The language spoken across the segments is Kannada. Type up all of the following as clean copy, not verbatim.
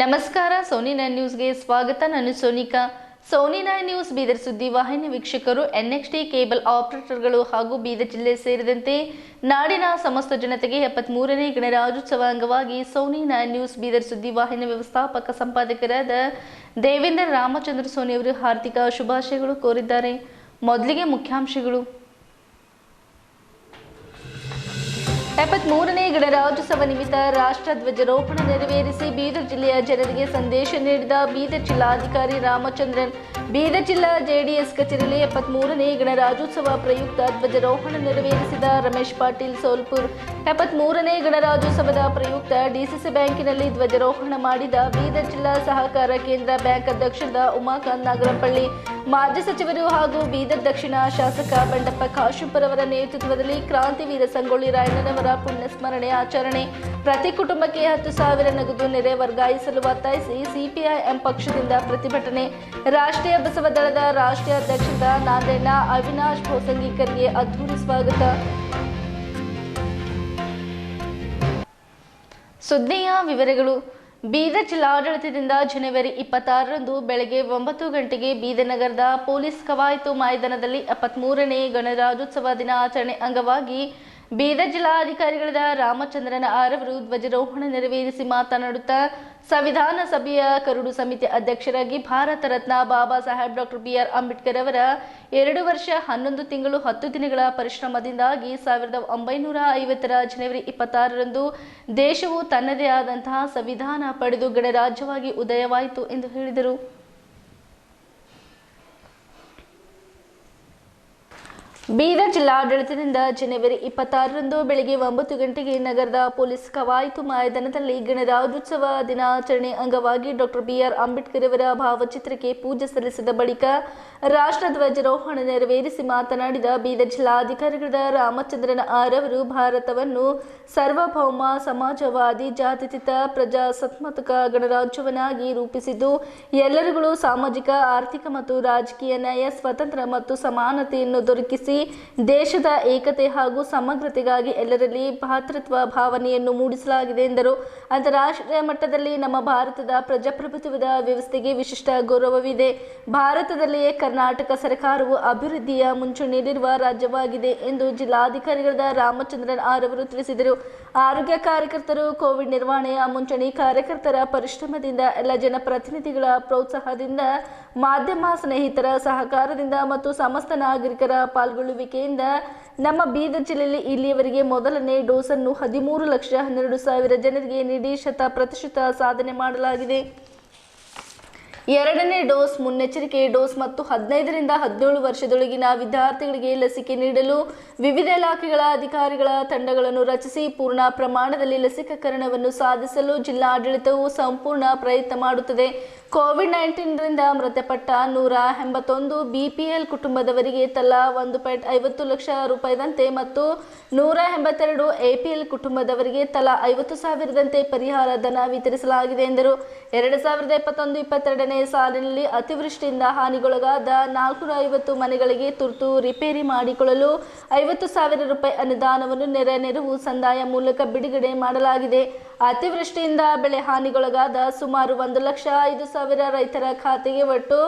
ನಮಸ್ಕಾರ ಸೋನಿ 9 ನ್ಯೂಸ್ಗೆ ಸ್ವಾಗತ. ನಾನು ಸೋನಿಕಾ. ಸೋನಿ 9 ನ್ಯೂಸ್ ಬೀದರ್ ಸುದ್ದಿ ವಾಹಿನಿ ವೀಕ್ಷಕರು, NXT ಕೇಬಲ್ ಆಪರೇಟರ್ಗಳು ಹಾಗೂ ಬೀದರ್ ಜಿಲ್ಲೆ ಸೇರಿದಂತೆ ನಾಡಿನ ಸಮಸ್ತ ಜನತೆಗೆ 73ನೇ ಗಣರಾಜ್ಯೋತ್ಸವ ಅಂಗವಾಗಿ ಸೋನಿ 9 ನ್ಯೂಸ್ ಬೀದರ್ ಸುದ್ದಿ ವಾಹಿನಿ ವ್ಯವಸ್ಥಾಪಕ ಸಂಪಾದಕರಾದ ದೇವೇಂದ್ರ ರಾಮಚಂದ್ರ ಸೋನಿ ಅವರು ಹಾರ್ದಿಕ ಶುಭಾಶಯಗಳು ಕೋರಿದ್ದಾರೆ. ಮೊದಲಿಗೆ ಮುಖ್ಯಾಂಶಗಳು. 73ನೇ ಗಣರಾಜ್ಯೋತ್ಸವ ನಿಮಿತ್ತ ರಾಷ್ಟ್ರ ಧ್ವಜಾರೋಹಣ ನೆರವೇರಿಸಿ ಬೀದರ್ ಜಿಲ್ಲೆಯ ಜನರಿಗೆ ಸಂದೇಶ ನೀಡಿದ ಬೀದರ್ ಜಿಲ್ಲಾಧಿಕಾರಿ ರಾಮಚಂದ್ರನ್. ಬೀದರ್ ಜಿಲ್ಲಾ JDS ಕಚೇರಿಯಲ್ಲಿ 73ನೇ ಗಣರಾಜ್ಯೋತ್ಸವ ಪ್ರಯುಕ್ತ ಧ್ವಜಾರೋಹಣ ನೆರವೇರಿಸಿದ ರಮೇಶ್ ಪಾಟೀಲ್ ಸೋಲ್ಪುರ್. 73ನೇ ಗಣರಾಜ್ಯೋತ್ಸವದ ಪ್ರಯುಕ್ತ DCC ಬ್ಯಾಂಕಿನಲ್ಲಿ ಧ್ವಜಾರೋಹಣ ಮಾಡಿದ ಬೀದರ್ ಜಿಲ್ಲಾ ಸಹಕಾರ ಕೇಂದ್ರ ಬ್ಯಾಂಕ್ ಅಧ್ಯಕ್ಷರಾದ ಉಮಾಕಾಂತ್ ನಾಗರಪಳ್ಳಿ. ಮಾಜಿ ಸಚಿವರು ಹಾಗೂ ಬೀದರ್ ದಕ್ಷಿಣ ಶಾಸಕ ಬಂಡಪ್ಪ ಕಾಶುಂಪುರ್ ಅವರ ನೇತೃತ್ವದಲ್ಲಿ ಕ್ರಾಂತಿವೀರ ಸಂಗೊಳ್ಳಿ ರಾಯಣ್ಣನವರ ಪುಣ್ಯ ಸ್ಮರಣೆ ಆಚರಣೆ. ಪ್ರತಿ ಕುಟುಂಬಕ್ಕೆ 10,000 ನಗದು ನೆರೆ ವರ್ಗಾಯಿಸಲು ಒತ್ತಾಯಿಸಿ CPIM ಪಕ್ಷದಿಂದ ಪ್ರತಿಭಟನೆ. ರಾಷ್ಟ್ರೀಯ ಬಸವ ದಳದ ರಾಷ್ಟ್ರೀಯ ಅಧ್ಯಕ್ಷರಾದ ನಾಂದೇಡ್ನ ಅವಿನಾಶ್ ಭೋಸಂಗಿಕರ್ಗೆ ಅದ್ಧೂರಿ ಸ್ವಾಗತ. ಸುದ್ದಿಯ ವಿವರಗಳು. ಬೀದರ್ ಜಿಲ್ಲಾಡಳಿತದಿಂದ ಜನವರಿ 26ರಂದು ಬೆಳಗ್ಗೆ 9 ಗಂಟೆಗೆ ಬೀದರ್ ನಗರದ ಪೊಲೀಸ್ ಕವಾಯತು ಮೈದಾನದಲ್ಲಿ 73ನೇ ಗಣರಾಜ್ಯೋತ್ಸವ ದಿನಾಚರಣೆ ಅಂಗವಾಗಿ ಬೀದರ್ ಜಿಲ್ಲಾಧಿಕಾರಿಗಳಾದ ರಾಮಚಂದ್ರನ್ ಅವರು ಧ್ವಜಾರೋಹಣ ನೆರವೇರಿಸಿ ಮಾತನಾಡುತ್ತಾ, ಸಂವಿಧಾನ ಸಭೆಯ ಕರಡು ಸಮಿತಿ ಅಧ್ಯಕ್ಷರಾಗಿ ಭಾರತ ರತ್ನ ಬಾಬಾ ಸಾಹೇಬ್ ಡಾ. BR ಅಂಬೇಡ್ಕರ್ ಅವರ 2 ವರ್ಷ 11 ತಿಂಗಳು 10 ದಿನಗಳ ಪರಿಶ್ರಮದಿಂದಾಗಿ 1950ರ ಜನವರಿ 26ರಂದು ದೇಶವು ತನ್ನದೇ ಆದಂತಹ ಸಂವಿಧಾನ ಪಡೆದು ಗಣರಾಜ್ಯವಾಗಿ ಉದಯವಾಯಿತು ಎಂದು ಹೇಳಿದರು. ಬೀದರ್ ಜಿಲ್ಲಾಡಳಿತದಿಂದ ಜನವರಿ 26ರಂದು ಬೆಳಗ್ಗೆ 9 ಗಂಟೆಗೆ ನಗರದ ಪೊಲೀಸ್ ಕವಾಯತು ಮೈದಾನದಲ್ಲಿ ಗಣರಾಜ್ಯೋತ್ಸವ ದಿನಾಚರಣೆ ಅಂಗವಾಗಿ ಡಾ. BR ಅಂಬೇಡ್ಕರ್ ಅವರ ಭಾವಚಿತ್ರಕ್ಕೆ ಪೂಜೆ ಸಲ್ಲಿಸಿದ ಬಳಿಕ ರಾಷ್ಟ್ರ ಧ್ವಜಾರೋಹಣ ನೆರವೇರಿಸಿ ಮಾತನಾಡಿದ ಬೀದರ್ ಜಿಲ್ಲಾಧಿಕಾರಿಗಳಾದ ರಾಮಚಂದ್ರನ್ ಅವರು ಭಾರತವನ್ನು ಸಾರ್ವಭೌಮ ಸಮಾಜವಾದಿ ಜಾತ್ಯತೀತ ಪ್ರಜಾಸತ್ತಾತ್ಮಕ ಗಣರಾಜ್ಯವನ್ನಾಗಿ ರೂಪಿಸಿದ್ದು, ಎಲ್ಲರಿಗೂ ಸಾಮಾಜಿಕ, ಆರ್ಥಿಕ ಮತ್ತು ರಾಜಕೀಯ ನ್ಯಾಯ, ಸ್ವಾತಂತ್ರ್ಯ ಮತ್ತು ಸಮಾನತೆಯನ್ನು ದೊರಕಿಸಿ ದೇಶದ ಏಕತೆ ಹಾಗೂ ಸಮಗ್ರತೆಗಾಗಿ ಎಲ್ಲರಲ್ಲಿ ಭ್ರಾತೃತ್ವ ಭಾವನೆಯನ್ನು ಮೂಡಿಸಲಾಗಿದೆ ಎಂದರು. ಅಂತಾರಾಷ್ಟ್ರೀಯ ಮಟ್ಟದಲ್ಲಿ ನಮ್ಮ ಭಾರತದ ಪ್ರಜಾಪ್ರಭುತ್ವದ ವ್ಯವಸ್ಥೆಗೆ ವಿಶಿಷ್ಟ ಗೌರವವಿದೆ. ಭಾರತದಲ್ಲಿಯೇ ಕರ್ನಾಟಕ ಸರ್ಕಾರವು ಅಭಿವೃದ್ಧಿಯ ಮುಂಚೂಣಿಯಲ್ಲಿರುವ ರಾಜ್ಯವಾಗಿದೆ ಎಂದು ಜಿಲ್ಲಾಧಿಕಾರಿಗಳಾದ ರಾಮಚಂದ್ರನ್ ಅವರು ತಿಳಿಸಿದರು. ಆರೋಗ್ಯ ಕಾರ್ಯಕರ್ತರು, ಕೋವಿಡ್ ನಿರ್ವಹಣೆಯ ಮುಂಚೂಣಿ ಕಾರ್ಯಕರ್ತರ ಪರಿಶ್ರಮದಿಂದ, ಎಲ್ಲ ಜನಪ್ರತಿನಿಧಿಗಳ ಪ್ರೋತ್ಸಾಹದಿಂದ, ಮಾಧ್ಯಮ ಸ್ನೇಹಿತರ ಸಹಕಾರದಿಂದ ಮತ್ತು ಸಮಸ್ತ ನಾಗರಿಕರ ಪಾಲ್ಗೊಳ್ಳುವಿಕೆಯಿಂದ ನಮ್ಮ ಬೀದರ್ ಜಿಲ್ಲೆಯಲ್ಲಿ ಇಲ್ಲಿಯವರೆಗೆ ಮೊದಲನೇ ಡೋಸ್ ಅನ್ನು 13,12,000 ಜನರಿಗೆ ನೀಡಿ 100% ಸಾಧನೆ ಮಾಡಲಾಗಿದೆ. ಎರಡನೇ ಡೋಸ್, ಮುನ್ನೆಚ್ಚರಿಕೆ ಡೋಸ್ ಮತ್ತು 15 ರಿಂದ 17 ವರ್ಷದೊಳಗಿನ ವಿದ್ಯಾರ್ಥಿಗಳಿಗೆ ಲಸಿಕೆ ನೀಡಲು ವಿವಿಧ ಇಲಾಖೆಗಳ ಅಧಿಕಾರಿಗಳ ತಂಡಗಳನ್ನು ರಚಿಸಿ ಪೂರ್ಣ ಪ್ರಮಾಣದಲ್ಲಿ ಲಸಿಕೀಕರಣವನ್ನು ಸಾಧಿಸಲು ಜಿಲ್ಲಾಡಳಿತವು ಸಂಪೂರ್ಣ ಪ್ರಯತ್ನ ಮಾಡುತ್ತದೆ. ಕೋವಿಡ್-19ರಿಂದ ಮೃತಪಟ್ಟ 181 BPL ಕುಟುಂಬದವರಿಗೆ ತಲಾ 1.50 ಲಕ್ಷ ರೂಪಾಯಿದಂತೆ ಮತ್ತು 182 APL ಕುಟುಂಬದವರಿಗೆ ತಲಾ 50,000ದಂತೆ ಪರಿಹಾರ ಧನ ವಿತರಿಸಲಾಗಿದೆ ಎಂದರು. 2021-22ನೇ ಸಾಲಿನಲ್ಲಿ ಅತಿವೃಷ್ಟಿಯಿಂದ ಹಾನಿಗೊಳಗಾದ 450 ಮನೆಗಳಿಗೆ ತುರ್ತು ರಿಪೇರಿ ಮಾಡಿಕೊಳ್ಳಲು 50,000 ರೂಪಾಯಿ ಅನುದಾನವನ್ನು ನೆರವು ಸಂದಾಯ ಮೂಲಕ ಬಿಡುಗಡೆ ಮಾಡಲಾಗಿದೆ. ಅತಿವೃಷ್ಟಿಯಿಂದ ಬೆಳೆ ಹಾನಿಗೊಳಗಾದ ಸುಮಾರು 1,05,000 ರೈತರ ಖಾತೆಗೆ ಒಟ್ಟು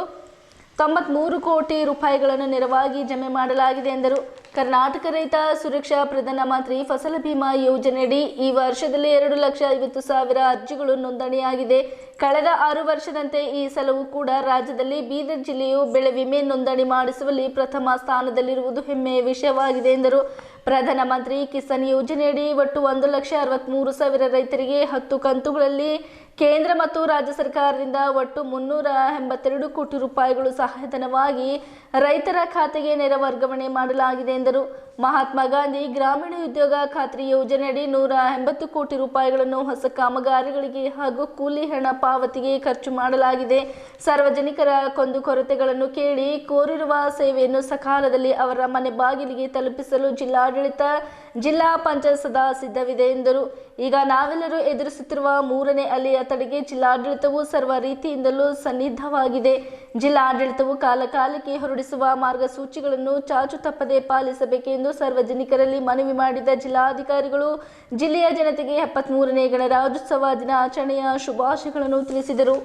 93 ಕೋಟಿ ರೂಪಾಯಿಗಳನ್ನು ನೆರವಾಗಿ ಜಮೆ ಮಾಡಲಾಗಿದೆ ಎಂದರು. ಕರ್ನಾಟಕ ರೈತ ಸುರಕ್ಷಾ ಪ್ರಧಾನಮಂತ್ರಿ ಫಸಲ ಬಿಮಾ ಯೋಜನೆಯಡಿ ಈ ವರ್ಷದಲ್ಲಿ 2,50,000 ಅರ್ಜಿಗಳು ನೋಂದಣಿಯಾಗಿದೆ. ಕಳೆದ 6 ವರ್ಷದಂತೆ ಈ ಸಲವೂ ಕೂಡ ರಾಜ್ಯದಲ್ಲಿ ಬೀದರ್ ಜಿಲ್ಲೆಯು ಬೆಳೆ ವಿಮೆ ನೋಂದಣಿ ಮಾಡಿಸುವಲ್ಲಿ ಪ್ರಥಮ ಸ್ಥಾನದಲ್ಲಿರುವುದು ಹೆಮ್ಮೆಯ ವಿಷಯವಾಗಿದೆ ಎಂದರು. ಪ್ರಧಾನಮಂತ್ರಿ ಕಿಸಾನ್ ಯೋಜನೆಯಡಿ ಒಟ್ಟು 1,63,000 ರೈತರಿಗೆ 10 ಕಂತುಗಳಲ್ಲಿ ಕೇಂದ್ರ ಮತ್ತು ರಾಜ್ಯ ಸರ್ಕಾರದಿಂದ ಒಟ್ಟು 382 ಕೋಟಿ ರೂಪಾಯಿಗಳು ಸಹಾಯಧನವಾಗಿ ರೈತರ ಖಾತೆಗೆ ನೇರ ವರ್ಗಾವಣೆ ಮಾಡಲಾಗಿದೆ ಎಂದರು. ಮಹಾತ್ಮ ಗಾಂಧಿ ಗ್ರಾಮೀಣ ಉದ್ಯೋಗ ಖಾತ್ರಿ ಯೋಜನೆಯಡಿ 180 ಕೋಟಿ ರೂಪಾಯಿಗಳನ್ನು ಹೊಸ ಕಾಮಗಾರಿಗಳಿಗೆ ಹಾಗೂ ಕೂಲಿ ಹಣ ಪಾವತಿಗೆ ಖರ್ಚು ಮಾಡಲಾಗಿದೆ. ಸಾರ್ವಜನಿಕರ ಕುಂದುಕೊರತೆಗಳನ್ನು ಕೇಳಿ ಕೋರಿರುವ ಸೇವೆಯನ್ನು ಸಕಾಲದಲ್ಲಿ ಅವರ ಮನೆ ಬಾಗಿಲಿಗೆ ತಲುಪಿಸಲು ಜಿಲ್ಲಾಡಳಿತ ಜಿಲ್ಲಾ ಪಂಚಾಯತ್ ಸದಾ ಸಿದ್ಧವಿದೆ ಎಂದರು. ಈಗ ನಾವೆಲ್ಲರೂ ಎದುರಿಸುತ್ತಿರುವ 3ನೇ ಅಲೆಯ ತಡೆಗೆ ಜಿಲ್ಲಾಡಳಿತವು ಸರ್ವ ರೀತಿಯಿಂದಲೂ ಸನ್ನಿದ್ಧವಾಗಿದೆ. ಜಿಲ್ಲಾಡಳಿತವು ಕಾಲಕಾಲಕ್ಕೆ ಹೊರಡಿಸುವ ಮಾರ್ಗಸೂಚಿಗಳನ್ನು ಚಾಚು ತಪ್ಪದೆ ಪಾಲಿಸಬೇಕೆಂದು ಸಾರ್ವಜನಿಕರಲ್ಲಿ ಮನವಿ ಮಾಡಿದ ಜಿಲ್ಲಾಧಿಕಾರಿಗಳು ಜಿಲ್ಲೆಯ ಜನತೆಗೆ 73ನೇ ಗಣರಾಜ್ಯೋತ್ಸವ ದಿನಾಚರಣೆಯ ಶುಭಾಶಯಗಳನ್ನು ತಿಳಿಸಿದರು.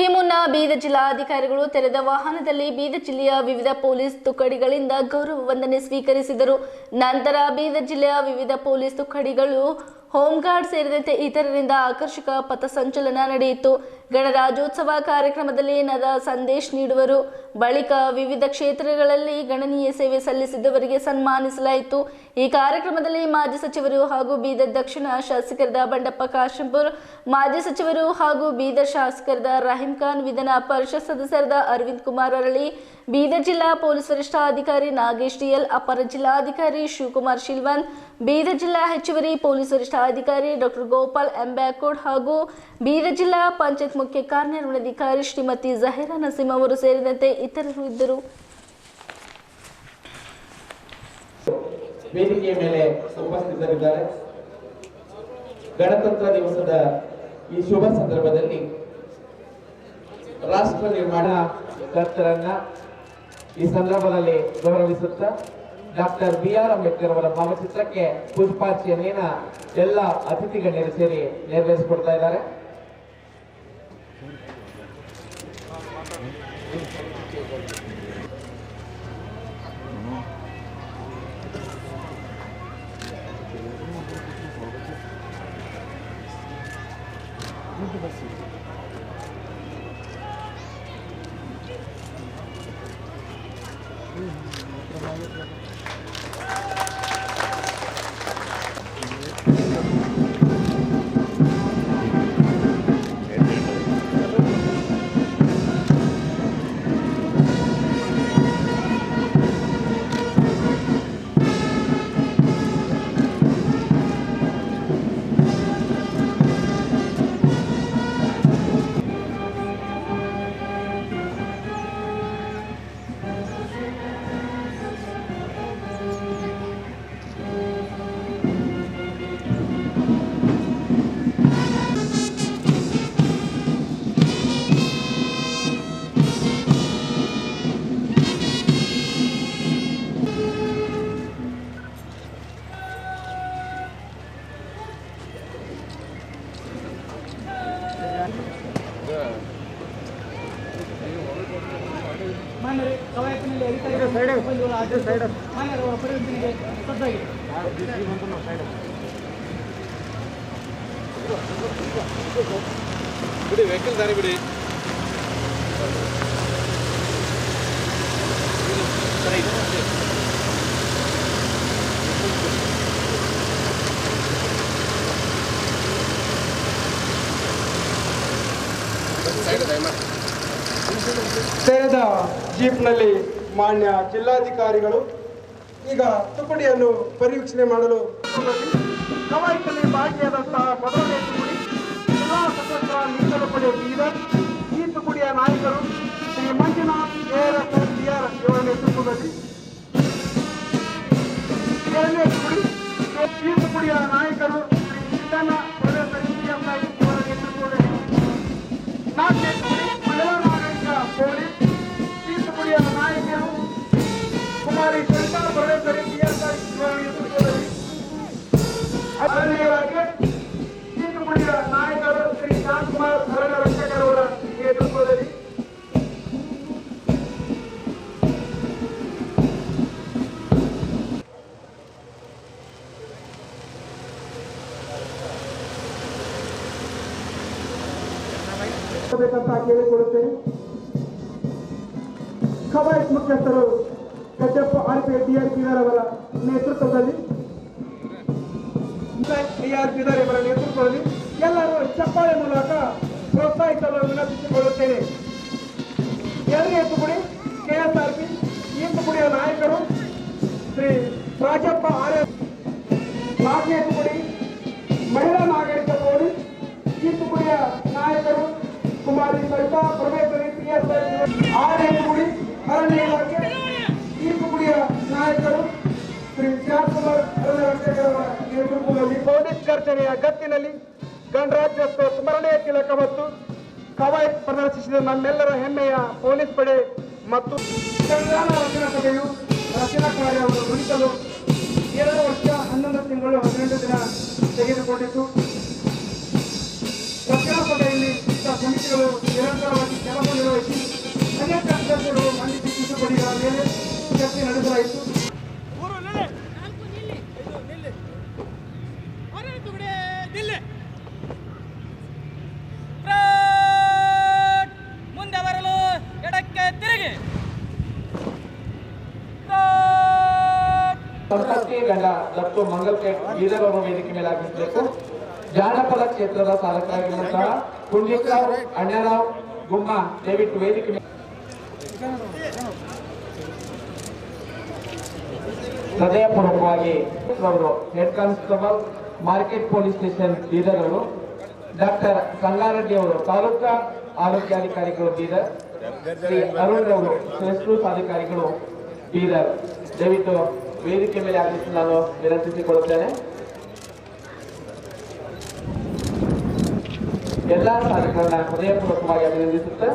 ಈ ಮುನ್ನ ಬೀದರ್ ಜಿಲ್ಲಾಧಿಕಾರಿಗಳು ತೆರೆದ ವಾಹನದಲ್ಲಿ ಬೀದರ್ ಜಿಲ್ಲೆಯ ವಿವಿಧ ಪೊಲೀಸ್ ತುಕಡಿಗಳಿಂದ ಗೌರವ ವಂದನೆ ಸ್ವೀಕರಿಸಿದರು. ನಂತರ ಬೀದರ್ ಜಿಲ್ಲೆಯ ವಿವಿಧ ಪೊಲೀಸ್ ತುಕಡಿಗಳು, ಹೋಂಗಾರ್ಡ್ ಸೇರಿದಂತೆ ಇತರರಿಂದ ಆಕರ್ಷಕ ಪಥಸಂಚಲನ ನಡೆಯಿತು. ಗಣರಾಜ್ಯೋತ್ಸವ ಕಾರ್ಯಕ್ರಮದಲ್ಲಿ ನದ ಸಂದೇಶ ನೀಡುವರು. ಬಳಿಕ ವಿವಿಧ ಕ್ಷೇತ್ರಗಳಲ್ಲಿ ಗಣನೀಯ ಸೇವೆ ಸಲ್ಲಿಸಿದವರಿಗೆ ಸನ್ಮಾನಿಸಲಾಯಿತು. ಈ ಕಾರ್ಯಕ್ರಮದಲ್ಲಿ ಮಾಜಿ ಸಚಿವರು ಹಾಗೂ ಬೀದರ್ ದಕ್ಷಿಣ ಶಾಸಕರಾದ ಬಂಡಪ್ಪ ಕಾಶಂಪುರ್, ಮಾಜಿ ಸಚಿವರು ಹಾಗೂ ಬೀದರ್ ಶಾಸಕರಾದ ರಹೀಂ ಖಾನ್, ವಿಧಾನ ಪರಿಷತ್ ಸದಸ್ಯರಾದ ಅರವಿಂದ್ ಕುಮಾರ್ ಅರಳಿ, ಬೀದರ್ ಜಿಲ್ಲಾ ಪೊಲೀಸ್ ವರಿಷ್ಠಾಧಿಕಾರಿ ನಾಗೇಶ್ ಡಿಎಲ್, ಅಪರ ಜಿಲ್ಲಾಧಿಕಾರಿ ಶಿವಕುಮಾರ್ ಶಿಲ್ವನ್, ಬೀದರ್ ಜಿಲ್ಲಾ ಹೆಚ್ಚುವರಿ ಪೊಲೀಸ್ ವರಿಷ್ಠಾಧಿಕಾರಿ ಡಾಕ್ಟರ್ ಗೋಪಾಲ್ ಎಂ ಬ್ಯಾಕೋಡ್ ಹಾಗೂ ಬೀದರ್ ಜಿಲ್ಲಾ ಪಂಚಾಯತ್ ಮುಖ್ಯ ಕಾರ್ಯನಿರ್ವಹಣಾಧಿಕಾರಿ ಶ್ರೀಮತಿ ಜಹೀರಾ ನಸೀಂ ಅವರು ಸೇರಿದಂತೆ ಇತರರು ಇದ್ದರು. ವೇದಿಕೆಯ ಮೇಲೆ ಉಪಸ್ಥಿತರಿದ್ದಾರೆ. ಗಣತಂತ್ರ ದಿವಸದ ಈ ಶುಭ ಸಂದರ್ಭದಲ್ಲಿ ರಾಷ್ಟ್ರ ನಿರ್ಮಾಣ ಕರ್ತರನ್ನ ಈ ಸಂದರ್ಭದಲ್ಲಿ ಗೌರವಿಸುತ್ತಾ ಡಾಕ್ಟರ್ BR ಅಂಬೇಡ್ಕರ್ ಅವರ ಭಾವಚಿತ್ರಕ್ಕೆ ಪುಷ್ಪಾರ್ಚನೆಯನ್ನ ಎಲ್ಲ ಅತಿಥಿ ಗಣ್ಯರು ಸೇರಿ ನೆರವೇರಿಸಿಕೊಡ್ತಾ ಇದ್ದಾರೆ. ಬಿಡಿ ವೆಹಿಕಲ್ ದಾರಿ ಬಿಡಿ. ತೆರೆದ ಜೀಪ್ನಲ್ಲಿ ಮಾನ್ಯ ಜಿಲ್ಲಾಧಿಕಾರಿಗಳು ಈಗ ತುಕಡಿಯನ್ನು ಪರಿವೀಕ್ಷಣೆ ಮಾಡಲು ಕವಾಯತಲ್ಲಿ ಭಾಗಿಯಾದಂತಹ ಮೊದಲನೇ ತುಕಡಿ ಜಿಲ್ಲಾ ಸಶಸ್ತ್ರ ಮೀಸಲು ಪಡೆ ಬೀದರ್. ಈ ತುಕಡಿಯ ನಾಯಕರು ಶ್ರೀ ಮಂಜುನಾಥ್ ARSR ಇವರ ನೇತೃತ್ವದಲ್ಲಿ. ಎರಡನೇ ತುಕಡಿ ಈ ತುಕಡಿಯ ನಾಯಕರು ಶ್ರೀ ಸಿದ್ದಣ್ಣ ಪ್ರೊಫೆಸರ್ ಇವರ ನೇತೃತ್ವದಲ್ಲಿ. ನಾಲ್ಕನೇ ತುಕಡಿ ಮಹಿಳಾ ನಾಗರಿಕ ಪೊಲೀಸ್. ಈ ತುಕಡಿಯ ನಾಯಕರು ಕುಮಾರಿ ಶಂಕಾ ಪ್ರೊಫೆಸರ್ ಇವರ ನೇತೃತ್ವದಲ್ಲಿ. ಅದರಲ್ಲಿಯೇ ಈ ತುಕಡಿಯ ನಾಯಕರು ಶ್ರೀ ಶಾಂತಕುಮಾರ್ ಅರಣ್ಯ ರಕ್ಷಕರವರ ನೇತೃತ್ವದಲ್ಲಿ. ಬೇಕಂತ ಕೇಳಿಕೊಳ್ಳುತ್ತೇನೆ. ಕವಾಯತ್ ಮುಖ್ಯಸ್ಥರು ಗಡ್ಡಪ್ಪ RPDR ಅವರ ನೇತೃತ್ವದಲ್ಲಿ, AR ಇವರ ನೇತೃತ್ವದಲ್ಲಿ ಎಲ್ಲರೂ ಚಪ್ಪಾಳೆ ಮೂಲಕ ಪ್ರೋತ್ಸಾಹಿಸಲು ವಿನಂತಿಸಿಕೊಳ್ಳುತ್ತೇನೆ. ಎರಡನೇ ತುಕಡಿ KSRP. ಈ ತುಕಡಿಯ ನಾಯಕರು ಶ್ರೀ ರಾಜಪ್ಪ RS. ನಾಲ್ಕನೇ ತುಕಡಿ ಮಹಿಳಾ ನಾಗರಿಕ ಪೊಲೀಸ್. ಈ ತುಕಡಿಯ ನಾಯಕರು ಕುಮಾರಿ ಸರಿತಾ ಪ್ರೊಫೆಸರ್ PSR. ಆರನೇ ತುಕಡಿ ಅರಣ್ಯ ಇಲಾಖೆ. ಈ ತುಕಡಿಯ ನಾಯಕರು ಶ್ರೀ ಶಾಂತಕುಮಾರ್ ಅವರ ನೇತೃತ್ವದಲ್ಲಿ ಪೊಲೀಸ್ ಘರ್ಷಣೆಯ ಗತ್ತಿನಲ್ಲಿ ಗಣರಾಜ್ಯೋತ್ಸವ ಸ್ಮರಣೆಯ ತಿಲಕ ಮತ್ತು ಕವಾಯತ್ ಪ್ರದರ್ಶಿಸಿದ ನಮ್ಮೆಲ್ಲರ ಹೆಮ್ಮೆಯ ಪೊಲೀಸ್ ಪಡೆ ಮತ್ತು ಸಂವಿಧಾನ ರಚನಾ ಸಭೆಯು ರಚನಾ ಕಾರ್ಯವನ್ನು ಮುಗಿಸಲು 2 ವರ್ಷ 11 ತಿಂಗಳು 18 ದಿನ ತೆಗೆದುಕೊಂಡಿತು. ರಚನಾ ಸಭೆಯಲ್ಲಿ ವಿವಿಧ ಸಮಿತಿಗಳು ನಿರಂತರವಾಗಿ ಕೆಲಸ ನಿರ್ವಹಿಸಿ ಅನೇಕ ಸದಸ್ಯರು ಮಂಡಿಸಿ ತಿದ್ದುಪಡಿಗಳ ಮೇಲೆ ಚರ್ಚೆ ನಡೆಸಲಾಯಿತು. ಮುಂದೆ ಬರಲು ಎಡಕ್ಕೆ ತಿರುಗಿ. ಸಂಪತ್ತಿ ಗಂಡ ದತ್ತು ಮಂಗಲ್ಪೇಟ್ ಬೀದರ್ ಅವರು ವೇದಿಕೆ ಮೇಲೆ ಆಗಿಸಬೇಕು. ಜಾನಪದ ಕ್ಷೇತ್ರದ ಸಾಧಕರಾಗಿರುವಂತಹ ಪುಣ್ಯಕರಾವ್ ಅಣ್ಣರಾವ್ ಗುಮ್ಮ ದಯವಿಟ್ಟು ವೇದಿಕೆ ಮೇಲೆ. ಹೃದಯಪೂರ್ವಕವಾಗಿ ಅವರು head constable market police station Bidar ಅವರು, ಡಾಕ್ಟರ್ ಸಂಗಾರೆಡ್ಡಿ ಅವರು ತಾಲೂಕಾ ಆರೋಗ್ಯಾಧಿಕಾರಿಗಳು ಬೀದರ್, ಶ್ರೀ ಅರುಣ್ ಅವರು ಶ್ರೇಷ್ಠ ಅಧಿಕಾರಿಗಳು ಬೀದರ್ ದಯವಿಟ್ಟು ವೇದಿಕೆ ಮೇಲೆ ಆಗಲಿಕ್ಕೆ ನಾನು ವಿನಂತಿಸಿಕೊಳ್ಳುತ್ತೇನೆ. ಎಲ್ಲ ಸಾಧಕರನ್ನ ಹೃದಯಪೂರ್ವಕವಾಗಿ ಅಭಿನಂದಿಸುತ್ತಾ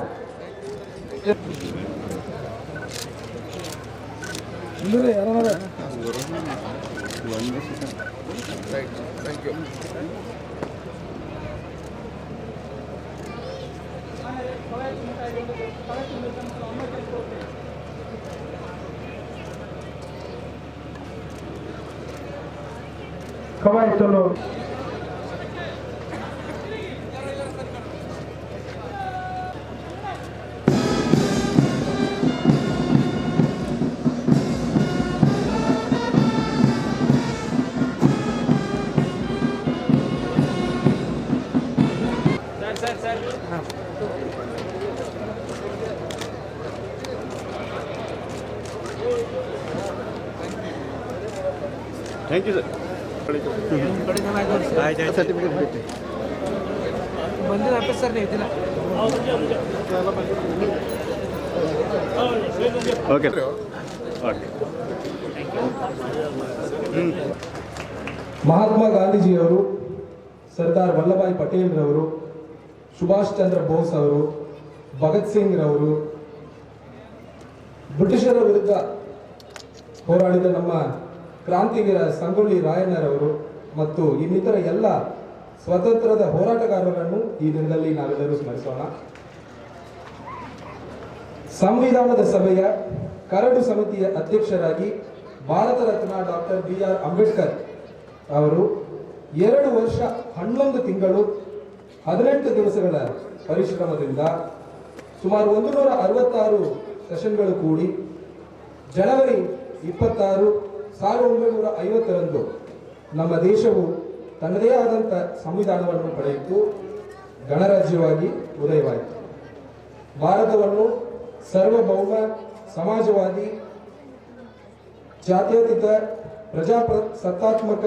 ಕವಾಯತನ್ನು ಥ್ಯಾಂಕ್ ಯು ಸರ್. ಸರ್ಟಿಫಿಕೇಟ್ ಬೇಕು. ಬಂದಿಲ್ಲ ಆಫೀಸರ್ ಇದ್ದಿಲ್ಲ. Okay okay. ಮಹಾತ್ಮ ಗಾಂಧೀಜಿಯವರು, ಸರ್ದಾರ್ ವಲ್ಲಭಾಯ್ ಪಟೇಲ್ ರವರು, ಸುಭಾಷ್ ಚಂದ್ರ ಬೋಸ್ ಅವರು, ಭಗತ್ ಸಿಂಗ್ ರವರು, ಬ್ರಿಟಿಷರ ವಿರುದ್ಧ ಹೋರಾಡಿದ ನಮ್ಮ ಕ್ರಾಂತಿವೀರ ಸಂಗೊಳ್ಳಿ ರಾಯಣ್ಣರವರು ಮತ್ತು ಇನ್ನಿತರ ಎಲ್ಲ ಸ್ವತಂತ್ರದ ಹೋರಾಟಗಾರರನ್ನು ಈ ದಿನದಲ್ಲಿ ನಾವೆಲ್ಲರೂ ಸ್ಮರಿಸೋಣ. ಸಂವಿಧಾನದ ಸಭೆಯ ಕರಡು ಸಮಿತಿಯ ಅಧ್ಯಕ್ಷರಾಗಿ ಭಾರತ ರತ್ನ ಡಾಕ್ಟರ್ BR ಅಂಬೇಡ್ಕರ್ ಅವರು 2 ವರ್ಷ 11 ತಿಂಗಳು 18 ದಿವಸಗಳ ಪರಿಶ್ರಮದಿಂದ ಸುಮಾರು 166 ಸೆಷನ್ಗಳು ಕೂಡಿ ಜನವರಿ 26, 1950ರಂದು ನಮ್ಮ ದೇಶವು ತನ್ನದೇ ಆದಂಥ ಸಂವಿಧಾನವನ್ನು ಪಡೆಯಿತು, ಗಣರಾಜ್ಯವಾಗಿ ಉದಯವಾಯಿತು. ಭಾರತವನ್ನು ಸಾರ್ವಭೌಮ ಸಮಾಜವಾದಿ ಜಾತ್ಯತೀತ ಪ್ರಜಾಸತ್ತಾತ್ಮಕ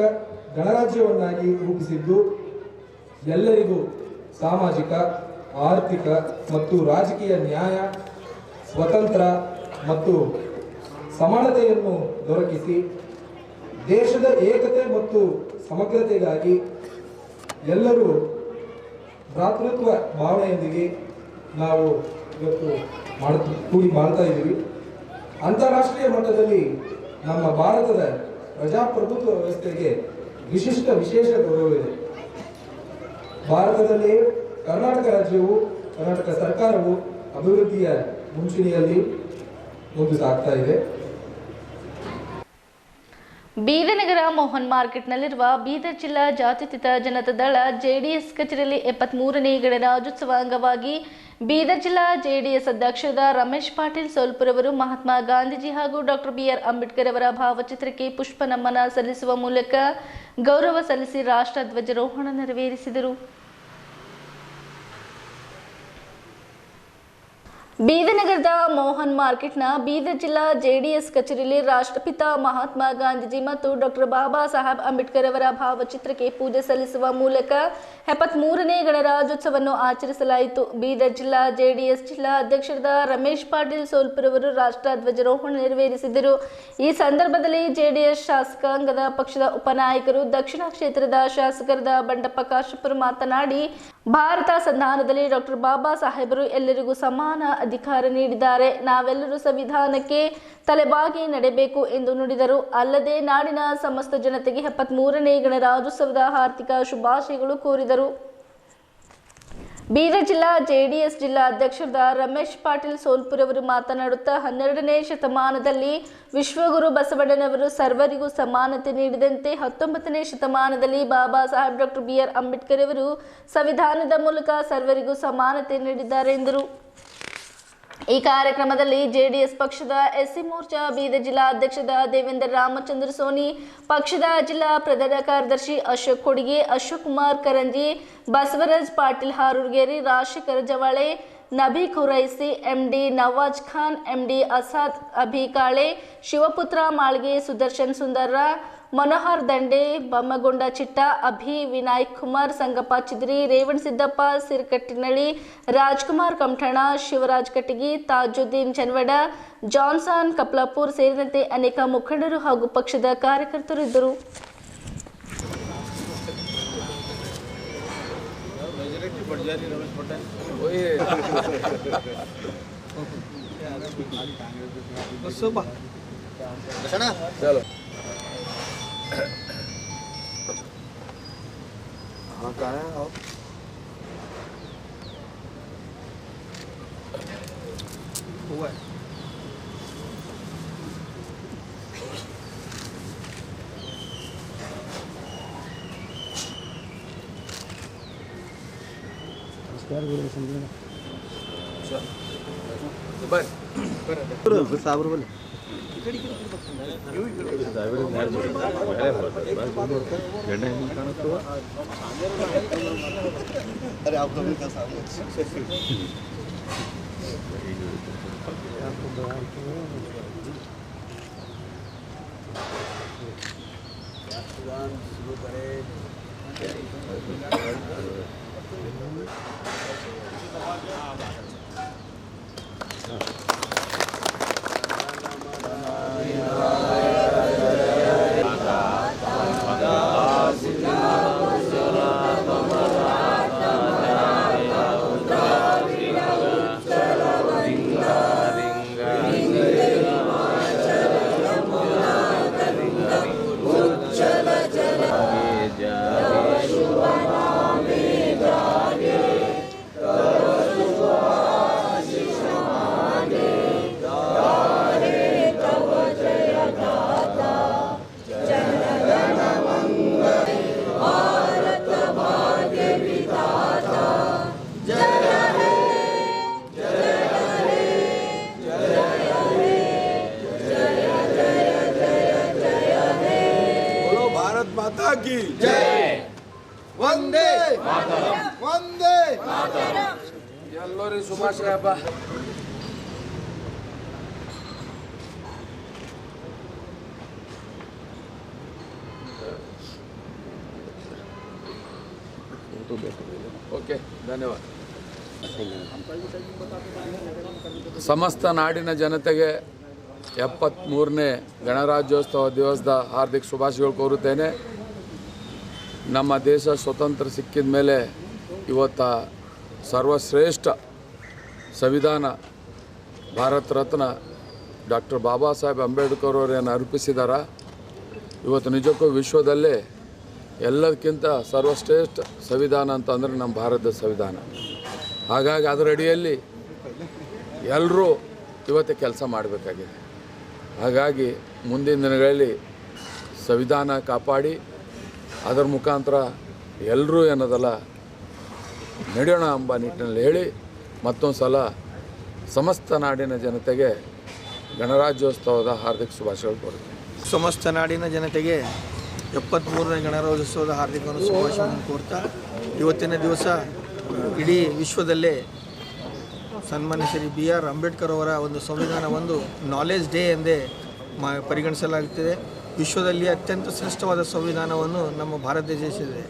ಗಣರಾಜ್ಯವನ್ನಾಗಿ ರೂಪಿಸಿದ್ದು ಎಲ್ಲರಿಗೂ ಸಾಮಾಜಿಕ, ಆರ್ಥಿಕ ಮತ್ತು ರಾಜಕೀಯ ನ್ಯಾಯ, ಸ್ವತಂತ್ರ ಮತ್ತು ಸಮಾನತೆಯನ್ನು ದೊರಕಿಸಿ ದೇಶದ ಏಕತೆ ಮತ್ತು ಸಮಗ್ರತೆಗಾಗಿ ಎಲ್ಲರೂ ಭ್ರಾತೃತ್ವ ಭಾವನೆಯೊಂದಿಗೆ ನಾವು ಇವತ್ತು ಕೂಡಿ ಮಾಡ್ತಾ ಇದ್ದೀವಿ. ಅಂತಾರಾಷ್ಟ್ರೀಯ ಮಟ್ಟದಲ್ಲಿ ನಮ್ಮ ಭಾರತದ ಪ್ರಜಾಪ್ರಭುತ್ವ ವ್ಯವಸ್ಥೆಗೆ ವಿಶೇಷ ಗೌರವವಿದೆ. ಭಾರತದಲ್ಲಿ ಕರ್ನಾಟಕ ರಾಜ್ಯವು, ಕರ್ನಾಟಕ ಸರ್ಕಾರವು ಅಭಿವೃದ್ಧಿಯ ಮುಂಚೂಣಿಯಲ್ಲಿ ಮುಂದೆ ಸಾಗ್ತಾ ಇದೆ. ಬೀದನಗರ ಮೋಹನ್ ಮಾರ್ಕೆಟ್ನಲ್ಲಿರುವ ಬೀದರ್ ಜಿಲ್ಲಾ ಜಾತ್ಯತೀತ ಜನತಾ ದಳ ಜೆಡಿಎಸ್ ಕಚೇರಿಯಲ್ಲಿ 73ನೇ ಗಣರಾಜ್ಯೋತ್ಸವ ಅಂಗವಾಗಿ ಬೀದರ್ ಜಿಲ್ಲಾ ಜೆಡಿಎಸ್ ಅಧ್ಯಕ್ಷರಾದ ರಮೇಶ್ ಪಾಟೀಲ್ ಸೋಲ್ಪುರ್ ಅವರು ಮಹಾತ್ಮ ಗಾಂಧೀಜಿ ಹಾಗೂ ಡಾಕ್ಟರ್ BR ಅಂಬೇಡ್ಕರ್ ಅವರ ಭಾವಚಿತ್ರಕ್ಕೆ ಪುಷ್ಪ ನಮನ ಸಲ್ಲಿಸುವ ಮೂಲಕ ಗೌರವ ಸಲ್ಲಿಸಿ ರಾಷ್ಟ್ರ ಧ್ವಜಾರೋಹಣ ನೆರವೇರಿಸಿದರು. ಬೀದರ್ನಗರದ ಮೋಹನ್ ಮಾರ್ಕೆಟ್ನ ಬೀದರ್ ಜಿಲ್ಲಾ ಜೆಡಿಎಸ್ ಕಚೇರಿಯಲ್ಲಿ ರಾಷ್ಟ್ರಪಿತ ಮಹಾತ್ಮ ಗಾಂಧೀಜಿ ಮತ್ತು ಡಾಕ್ಟರ್ ಬಾಬಾ ಸಾಹೇಬ್ ಅಂಬೇಡ್ಕರ್ ಅವರ ಭಾವಚಿತ್ರಕ್ಕೆ ಪೂಜೆ ಸಲ್ಲಿಸುವ ಮೂಲಕ 73ನೇ ಗಣರಾಜ್ಯೋತ್ಸವವನ್ನು ಆಚರಿಸಲಾಯಿತು. ಬೀದರ್ ಜಿಲ್ಲಾ ಜೆಡಿಎಸ್ ಜಿಲ್ಲಾ ಅಧ್ಯಕ್ಷರಾದ ರಮೇಶ್ ಪಾಟೀಲ್ ಸೋಲ್ಪುರ್ ಅವರು ರಾಷ್ಟ್ರ ಧ್ವಜಾರೋಹಣ ನೆರವೇರಿಸಿದರು. ಈ ಸಂದರ್ಭದಲ್ಲಿ ಜೆಡಿಎಸ್ ಶಾಸಕಾಂಗದ ಪಕ್ಷದ ಉಪನಾಯಕರು ದಕ್ಷಿಣ ಕ್ಷೇತ್ರದ ಶಾಸಕರಾದ ಬಂಡಪ್ಪ ಕಾಶಪ್ಪರು ಮಾತನಾಡಿ, ಭಾರತ ಸಂವಿಧಾನದಲ್ಲಿ ಡಾಕ್ಟರ್ ಬಾಬಾ ಸಾಹೇಬರು ಎಲ್ಲರಿಗೂ ಸಮಾನ ಅಧಿಕಾರ ನೀಡಿದ್ದಾರೆ. ನಾವೆಲ್ಲರೂ ಸಂವಿಧಾನಕ್ಕೆ ತಲೆಬಾಗಿ ನಡೆಯಬೇಕು ಎಂದು ನುಡಿದರು. ಅಲ್ಲದೆ ನಾಡಿನ ಸಮಸ್ತ ಜನತೆಗೆ 73ನೇ ಗಣರಾಜ್ಯೋತ್ಸವದ ಹಾರ್ದಿಕ ಶುಭಾಶಯಗಳು ಕೋರಿದರು. ಬೀದರ್ ಜಿಲ್ಲಾ ಜೆಡಿಎಸ್ ಜಿಲ್ಲಾ ಅಧ್ಯಕ್ಷರಾದ ರಮೇಶ್ ಪಾಟೀಲ್ ಸೋಲ್ಪುರ್ ಅವರು ಮಾತನಾಡುತ್ತಾ 12ನೇ ಶತಮಾನದಲ್ಲಿ ವಿಶ್ವಗುರು ಬಸವಣ್ಣನವರು ಸರ್ವರಿಗೂ ಸಮಾನತೆ ನೀಡಿದಂತೆ 19ನೇ ಶತಮಾನದಲ್ಲಿ ಬಾಬಾ ಸಾಹೇಬ್ ಡಾಕ್ಟರ್ BR ಅಂಬೇಡ್ಕರ್ ಅವರು ಸಂವಿಧಾನದ ಮೂಲಕ ಸರ್ವರಿಗೂ ಸಮಾನತೆ ನೀಡಿದ್ದಾರೆ ಎಂದರು. ಈ ಕಾರ್ಯಕ್ರಮದಲ್ಲಿ ಜೆಡಿಎಸ್ ಪಕ್ಷದ ಎಸ್ಸಿ ಮೋರ್ಚಾ ಬೀದರ್ ಜಿಲ್ಲಾ ಅಧ್ಯಕ್ಷದ ದೇವೇಂದ್ರ ರಾಮಚಂದ್ರ ಸೋನಿ, ಪಕ್ಷದ ಜಿಲ್ಲಾ ಪ್ರಧಾನ ಕಾರ್ಯದರ್ಶಿ ಅಶೋಕ್ ಕೊಡಿಗೆ, ಅಶೋಕ್ ಕುಮಾರ್ ಕರಂಜಿ, ಬಸವರಾಜ್ ಪಾಟೀಲ್ ಹಾರೂರ್ಗೇರಿ, ರಾಜಶೇಖರ್ ಜವಾಳೆ, ನಬಿ ಖುರೈಸಿ, MD ನವಾಜ್ ಖಾನ್, MD ಅಸಾದ್ ಅಭಿಕಾಳೆ, ಶಿವಪುತ್ರ ಮಾಳ್ಗೆ, ಸುದರ್ಶನ್ ಸುಂದರ, ಮನೋಹರ್ ದಂಡೆ, ಬಮ್ಮಗೊಂಡ ಚಿಟ್ಟ, ಅಭಿ, ವಿನಾಯಕ್ ಕುಮಾರ್, ಸಂಗಪ್ಪ ಚಿದ್ರಿ, ರೇವಣ್ ಸಿದ್ದಪ್ಪ ಸಿರ್ಕಟ್ಟಿನಳ್ಳಿ, ರಾಜ್ಕುಮಾರ್ ಕಮಠಣ, ಶಿವರಾಜ್ ಕಟಗಿ, ತಾಜುದ್ದೀನ್ ಚನ್ವಡ, ಜಾನ್ಸನ್ ಕಪ್ಲಾಪುರ್ ಸೇರಿದಂತೆ ಅನೇಕ ಮುಖಂಡರು ಹಾಗೂ ಪಕ್ಷದ ಕಾರ್ಯಕರ್ತರು ಇದ್ದರು. माता की जय वंदे मातरम वंदे मातरम ಎಲ್ಲರೂ ಶುಭಾಶಯ ಹಬ್ಬ ಓಕೆ ಧನ್ಯವಾದ ಸಮಸ್ತ ನಾಡಿನ ಜನತೆಗೆ 73ನೇ ಗಣರಾಜ್ಯೋತ್ಸವ ದಿವಸದ ಹಾರ್ದಿಕ ಶುಭಾಶಯಗಳು ಕೋರುತ್ತೇನೆ. ನಮ್ಮ ದೇಶ ಸ್ವತಂತ್ರ ಸಿಕ್ಕಿದ ಮೇಲೆ ಇವತ್ತು ಸರ್ವಶ್ರೇಷ್ಠ ಸಂವಿಧಾನ ಭಾರತ ರತ್ನ ಡಾಕ್ಟರ್ ಬಾಬಾ ಸಾಹೇಬ್ ಅಂಬೇಡ್ಕರ್ ಅವರೇನು ಅರ್ಪಿಸಿದಾರ. ಇವತ್ತು ನಿಜಕ್ಕೂ ವಿಶ್ವದಲ್ಲೇ ಎಲ್ಲದಕ್ಕಿಂತ ಸರ್ವಶ್ರೇಷ್ಠ ಸಂವಿಧಾನ ಅಂತಂದರೆ ನಮ್ಮ ಭಾರತದ ಸಂವಿಧಾನ. ಹಾಗಾಗಿ ಅದರ ಅಡಿಯಲ್ಲಿ ಎಲ್ಲರೂ ಇವತ್ತು ಕೆಲಸ ಮಾಡಬೇಕಾಗಿದೆ. ಹಾಗಾಗಿ ಮುಂದಿನ ದಿನಗಳಲ್ಲಿ ಸಂವಿಧಾನ ಕಾಪಾಡಿ ಅದರ ಮುಖಾಂತರ ಎಲ್ಲರೂ ಏನದಲ್ಲ ನಡೆಯೋಣ ಎಂಬ ನಿಟ್ಟಿನಲ್ಲಿ ಹೇಳಿ ಮತ್ತೊಂದು ಸಲ ಸಮಸ್ತ ನಾಡಿನ ಜನತೆಗೆ ಗಣರಾಜ್ಯೋತ್ಸವದ ಹಾರ್ದಿಕ ಶುಭಾಶಯಗಳು ಕೋರುತ್ತೇನೆ. ಸಮಸ್ತ ನಾಡಿನ ಜನತೆಗೆ 73ನೇ ಗಣರಾಜ್ಯೋತ್ಸವದ ಹಾರ್ದಿಕ ಶುಭಾಶಯಗಳನ್ನು ಕೋರ್ತಾ ಇವತ್ತಿನ ದಿವಸ ಇಡೀ ವಿಶ್ವದಲ್ಲೇ ಸನ್ಮಾನ್ಯ ಶ್ರೀ BR ಅಂಬೇಡ್ಕರ್ ಅವರ ಒಂದು ಸಂವಿಧಾನವನ್ನು ನಾಲೆಜ್ ಡೇ ಎಂದೇ ಪರಿಗಣಿಸಲಾಗುತ್ತಿದೆ. ವಿಶ್ವದಲ್ಲಿ ಅತ್ಯಂತ ಶ್ರೇಷ್ಠವಾದ ಸಂವಿಧಾನವನ್ನು ನಮ್ಮ ಭಾರತ ದೇಶವಿದೆ.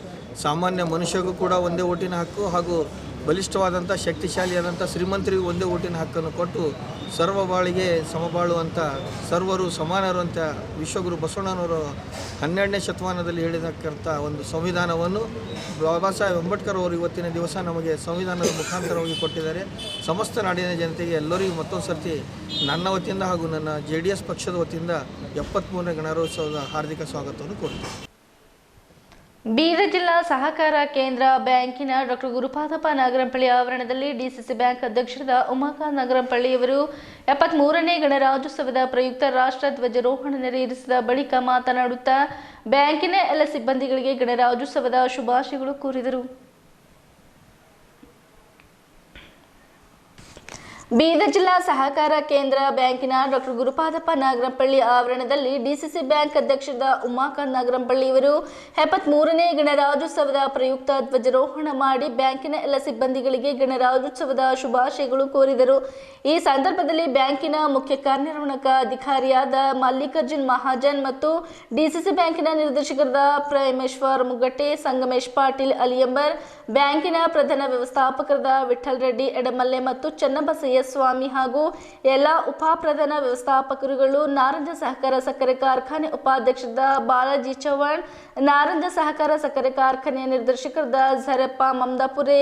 ಸಾಮಾನ್ಯ ಮನುಷ್ಯಗೂ ಕೂಡ ಒಂದೇ ಓಟಿನ ಹಕ್ಕು ಹಾಗೂ ಬಲಿಷ್ಠವಾದಂಥ ಶಕ್ತಿಶಾಲಿಯಾದಂಥ ಶ್ರೀಮಂತರಿಗೂ ಒಂದೇ ಓಟಿನ ಹಕ್ಕನ್ನು ಕೊಟ್ಟು ಸರ್ವ ಬಾಳಿಗೆ ಸಮಬಾಳು ಅಂತ ಸರ್ವರು ಸಮಾನರು ಅಂತ ವಿಶ್ವಗುರು ಬಸವಣ್ಣನವರು 12ನೇ ಶತಮಾನದಲ್ಲಿ ಹೇಳಿದಕ್ಕಂಥ ಒಂದು ಸಂವಿಧಾನವನ್ನು ಬಾಬಾ ಸಾಹೇಬ್ ಅಂಬೇಡ್ಕರ್ ಅವರು ಇವತ್ತಿನ ದಿವಸ ನಮಗೆ ಸಂವಿಧಾನದ ಮುಖಾಂತರವಾಗಿ ಕೊಟ್ಟಿದ್ದಾರೆ. ಸಮಸ್ತ ನಾಡಿನ ಜನತೆಗೆ ಎಲ್ಲರಿಗೂ ಮತ್ತೊಂದು ಸರ್ತಿ ನನ್ನ ವತಿಯಿಂದ ಹಾಗೂ ನನ್ನ JDS ಪಕ್ಷದ ವತಿಯಿಂದ 73ನೇ ಗಣರಾಜ್ಯೋತ್ಸವದ ಹಾರ್ದಿಕ ಸ್ವಾಗತವನ್ನು ಕೋರುತ್ತೇನೆ. ಬೀದರ್ ಜಿಲ್ಲಾ ಸಹಕಾರ ಕೇಂದ್ರ ಬ್ಯಾಂಕಿನ ಡಾಕ್ಟರ್ ಗುರುಪಾದಪ್ಪ ನಾಗರಂಪಳ್ಳಿ ಆವರಣದಲ್ಲಿ DCC ಬ್ಯಾಂಕ್ ಅಧ್ಯಕ್ಷರಾದ ಉಮಾಕಾಂತ್ ನಾಗರಂಪಳ್ಳಿಯವರು 73ನೇ ಗಣರಾಜ್ಯೋತ್ಸವದ ಪ್ರಯುಕ್ತ ರಾಷ್ಟ್ರ ಧ್ವಜಾರೋಹಣ ನೆರವೇರಿಸಿದ ಬಳಿಕ ಮಾತನಾಡುತ್ತಾ ಬ್ಯಾಂಕಿನ ಎಲ್ಲ ಸಿಬ್ಬಂದಿಗಳಿಗೆ ಗಣರಾಜ್ಯೋತ್ಸವದ ಶುಭಾಶಯಗಳು ಕೋರಿದರು. ಬೀದರ್ ಜಿಲ್ಲಾ ಸಹಕಾರ ಕೇಂದ್ರ ಬ್ಯಾಂಕಿನ ಡಾಕ್ಟರ್ ಗುರುಪಾದಪ್ಪ ನಾಗರಂಪಳ್ಳಿ ಆವರಣದಲ್ಲಿ DCC ಬ್ಯಾಂಕ್ ಅಧ್ಯಕ್ಷರಾದ ಉಮಾಕಾಂತ್ ನಾಗರಂಪಳ್ಳಿಯವರು 73ನೇ ಗಣರಾಜ್ಯೋತ್ಸವದ ಪ್ರಯುಕ್ತ ಧ್ವಜಾರೋಹಣ ಮಾಡಿ ಬ್ಯಾಂಕಿನ ಎಲ್ಲ ಸಿಬ್ಬಂದಿಗಳಿಗೆ ಗಣರಾಜ್ಯೋತ್ಸವದ ಶುಭಾಶಯಗಳು ಕೋರಿದರು. ಈ ಸಂದರ್ಭದಲ್ಲಿ ಬ್ಯಾಂಕಿನ ಮುಖ್ಯ ಕಾರ್ಯನಿರ್ವಹಣಾ ಅಧಿಕಾರಿಯಾದ ಮಲ್ಲಿಕಾರ್ಜುನ್ ಮಹಾಜನ್ ಮತ್ತು DCC ಬ್ಯಾಂಕಿನ ನಿರ್ದೇಶಕರಾದ ಪ್ರೇಮೇಶ್ವರ್ ಮುಗಟ್ಟೆ, ಸಂಗಮೇಶ್ ಪಾಟೀಲ್ ಅಲಿಯಂಬರ್, ಬ್ಯಾಂಕಿನ ಪ್ರಧಾನ ವ್ಯವಸ್ಥಾಪಕರಾದ ವಿಠಲ್ ರೆಡ್ಡಿ ಎಡಮಲ್ಲೆ ಮತ್ತು ಚನ್ನಬಸಯ್ಯ ಸ್ವಾಮಿ ಹಾಗೂ ಎಲ್ಲ ಉಪ ಪ್ರಧಾನ ವ್ಯವಸ್ಥಾಪಕರುಗಳು, ನಾರಂಜ ಸಹಕಾರ ಸಕ್ಕರೆ ಕಾರ್ಖಾನೆ ಉಪಾಧ್ಯಕ್ಷರಾದ ಬಾಲಾಜಿ ಚವ್ಹಾಣ್, ನಾರಂಜ ಸಹಕಾರ ಸಕ್ಕರೆ ಕಾರ್ಖಾನೆಯ ನಿರ್ದೇಶಕರಾದ ಝರಪ್ಪ ಮಮದಾಪುರೆ,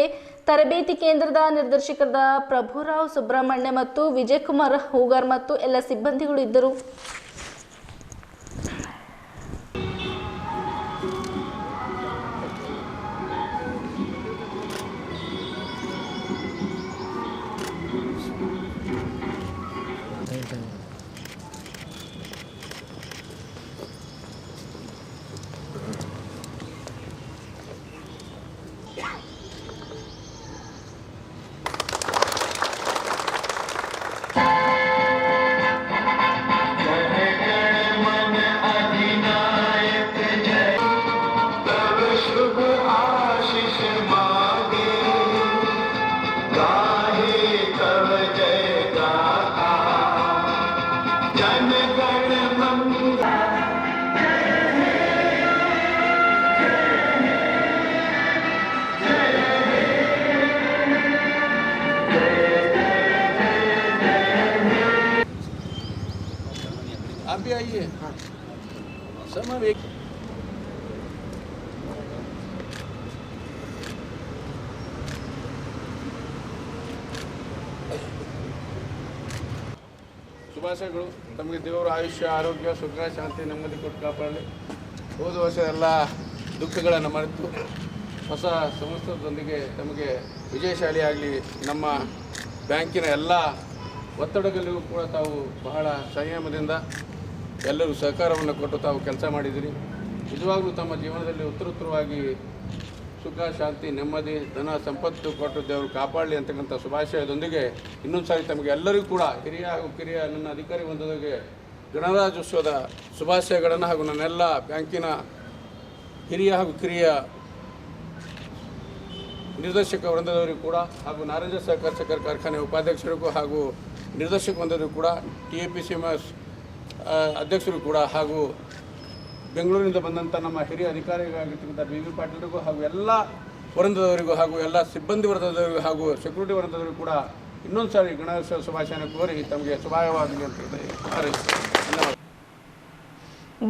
ತರಬೇತಿ ಕೇಂದ್ರದ ನಿರ್ದೇಶಕರಾದ ಪ್ರಭುರಾವ್ ಸುಬ್ರಹ್ಮಣ್ಯ ಮತ್ತು ವಿಜಯಕುಮಾರ್ ಹೂಗಾರ್ ಮತ್ತು ಎಲ್ಲ ಸಿಬ್ಬಂದಿಗಳು ಇದ್ದರು. आप भी आइए। समय एक ಶುಭಾಶಯಗಳು. ತಮಗೆ ದೇವರು ಆಯುಷ್ಯ, ಆರೋಗ್ಯ, ಸುಖ, ಶಾಂತಿ, ನೆಮ್ಮದಿ ಕೊಟ್ಟು ಕಾಪಾಡಲಿ. ಹೋದ ವರ್ಷ ಎಲ್ಲ ದುಃಖಗಳನ್ನು ಮರೆತು ಹೊಸ ಸಂವತ್ಸರದೊಂದಿಗೆ ತಮಗೆ ವಿಜಯಶಾಲಿ ಆಗಲಿ. ನಮ್ಮ ಬ್ಯಾಂಕಿನ ಎಲ್ಲ ಒತ್ತಡಗಳಿಗೂ ಕೂಡ ತಾವು ಬಹಳ ಸಂಯಮದಿಂದ ಎಲ್ಲರೂ ಸಹಕಾರವನ್ನು ಕೊಟ್ಟು ತಾವು ಕೆಲಸ ಮಾಡಿದಿರಿ. ನಿಜವಾಗ್ಲೂ ತಮ್ಮ ಜೀವನದಲ್ಲಿ ಉತ್ತರೋತ್ತರವಾಗಿ ಸುಖ, ಶಾಂತಿ, ನೆಮ್ಮದಿ, ಧನ, ಸಂಪತ್ತು ಕೊಟ್ಟು ದೇವರು ಕಾಪಾಡಲಿ ಅಂತಕ್ಕಂಥ ಶುಭಾಶಯದೊಂದಿಗೆ ಇನ್ನೊಂದು ಸಾರಿ ತಮಗೆ ಎಲ್ಲರಿಗೂ ಕೂಡ ಹಿರಿಯ ಹಾಗೂ ಕಿರಿಯ ನನ್ನ ಅಧಿಕಾರಿ ಬಂದವರಿಗೆ ಗಣರಾಜ್ಯೋತ್ಸವದ ಶುಭಾಶಯಗಳನ್ನು ಹಾಗೂ ನನ್ನೆಲ್ಲ ಬ್ಯಾಂಕಿನ ಹಿರಿಯ ಹಾಗೂ ಕಿರಿಯ ನಿರ್ದೇಶಕ ವೃಂದದವರಿಗೂ ಕೂಡ ಹಾಗೂ ನಾರಂಜ ಸಹಕಾರ ಸಕ್ಕರೆ ಕಾರ್ಖಾನೆ ಉಪಾಧ್ಯಕ್ಷರಿಗೂ ಹಾಗೂ ನಿರ್ದೇಶಕ ವೃಂದದವರಿಗೂ ಕೂಡ TAPCMS ಅಧ್ಯಕ್ಷರು ಕೂಡ ಹಾಗೂ ಬೆಂಗಳೂರಿನಿಂದ ಬಂದಂಥ ನಮ್ಮ ಹಿರಿಯ ಅಧಿಕಾರಿಗಳಾಗಿರ್ತಕ್ಕಂಥ BB ಪಾಟೀಲ್ರಿಗೂ ಹಾಗೂ ಎಲ್ಲ ವೃಂದದವರಿಗೂ ಹಾಗೂ ಎಲ್ಲ ಸಿಬ್ಬಂದಿ ವರ್ಗದವರಿಗೂ ಹಾಗೂ ಸೆಕ್ಯೂರಿಟಿ ವರ್ಗದವರಿಗೂ ಕೂಡ ಇನ್ನೊಂದು ಸಾರಿ ಗಣರಾಜ್ಯೋತ್ಸವ ಶುಭಾಶಯನ ಕೋರಿ ತಮಗೆ ಶುಭಾಯವಾಗಲಿ ಅಂತ ಧನ್ಯವಾದ.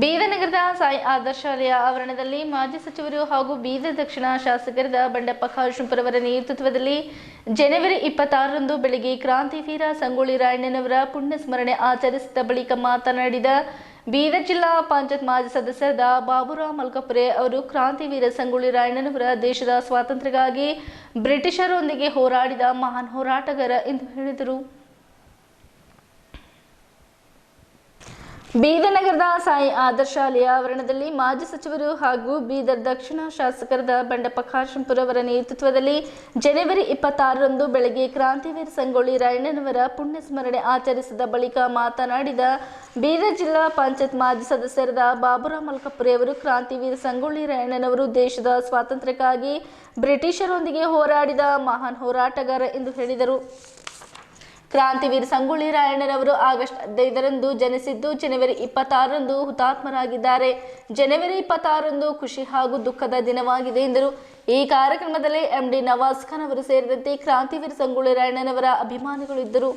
ಬೀದರ್ ನಗರದ ಸಾಯಿ ಆದರ್ಶ ಶಾಲೆಯ ಆವರಣದಲ್ಲಿ ಮಾಜಿ ಸಚಿವರು ಹಾಗೂ ಬೀದರ್ ದಕ್ಷಿಣ ಶಾಸಕರಾದ ಬಂಡೆಪ್ಪ ಖಾಶೆಂಪುರ ಅವರ ನೇತೃತ್ವದಲ್ಲಿ ಜನವರಿ 26ರಂದು ಬೆಳಗ್ಗೆ ಕ್ರಾಂತಿವೀರ ಸಂಗೊಳ್ಳಿ ರಾಯಣ್ಣನವರ ಪುಣ್ಯ ಸ್ಮರಣೆ ಆಚರಿಸಿದ ಬಳಿಕ ಮಾತನಾಡಿದ ಬೀದರ್ ಜಿಲ್ಲಾ ಪಂಚಾಯತ್ ಮಾಜಿ ಸದಸ್ಯರಾದ ಬಾಬುರಾವ್ ಮಲ್ಕಾಪುರೆ ಅವರು ಕ್ರಾಂತಿವೀರ ಸಂಗೊಳ್ಳಿ ರಾಯಣ್ಣನವರ ದೇಶದ ಸ್ವಾತಂತ್ರ್ಯಕ್ಕಾಗಿ ಬ್ರಿಟಿಷರೊಂದಿಗೆ ಹೋರಾಡಿದ ಮಹಾನ್ ಹೋರಾಟಗಾರ ಎಂದು ಹೇಳಿದರು. ಬೀದರ್ ನಗರದ ಸಾಯಿ ಆದರ್ಶ ಶಾಲೆಯ ಆವರಣದಲ್ಲಿ ಮಾಜಿ ಸಚಿವರು ಹಾಗೂ ಬೀದರ್ ದಕ್ಷಿಣ ಶಾಸಕರಾದ ಬಂಡೆಪ್ಪ ಖಾಶೆಂಪುರ ಅವರ ನೇತೃತ್ವದಲ್ಲಿ ಜನವರಿ 26ರಂದು ಬೆಳಗ್ಗೆ ಕ್ರಾಂತಿವೀರ ಸಂಗೊಳ್ಳಿ ರಾಯಣ್ಣನವರ ಪುಣ್ಯ ಸ್ಮರಣೆ ಆಚರಿಸಿದ ಬಳಿಕ ಮಾತನಾಡಿದ ಬೀದರ್ ಜಿಲ್ಲಾ ಪಂಚಾಯತ್ ಮಾಜಿ ಸದಸ್ಯರಾದ ಬಾಬುರಾವ್ ಮಲ್ಕಾಪುರೆ ಅವರು ಕ್ರಾಂತಿವೀರ ಸಂಗೊಳ್ಳಿ ರಾಯಣ್ಣನವರು ದೇಶದ ಸ್ವಾತಂತ್ರ್ಯಕ್ಕಾಗಿ ಬ್ರಿಟಿಷರೊಂದಿಗೆ ಹೋರಾಡಿದ ಮಹಾನ್ ಹೋರಾಟಗಾರ ಎಂದು ಹೇಳಿದರು. ಕ್ರಾಂತಿವೀರ ಸಂಗೊಳ್ಳಿ ರಾಯಣ್ಣನವರು ಆಗಸ್ಟ್ 15ರಂದು ಜನಿಸಿದ್ದು ಜನವರಿ 26ರಂದು ಹುತಾತ್ಮರಾಗಿದ್ದಾರೆ. ಜನವರಿ 26ರಂದು ಖುಷಿ ಹಾಗೂ ದುಃಖದ ದಿನವಾಗಿದೆ ಎಂದರು. ಈ ಕಾರ್ಯಕ್ರಮದಲ್ಲಿ MD ನವಾಜ್ ಖಾನ್ ಅವರು ಸೇರಿದಂತೆ ಕ್ರಾಂತಿವೀರ ಸಂಗೊಳ್ಳಿ ರಾಯಣ್ಣನವರ ಅಭಿಮಾನಿಗಳು ಇದ್ದರು.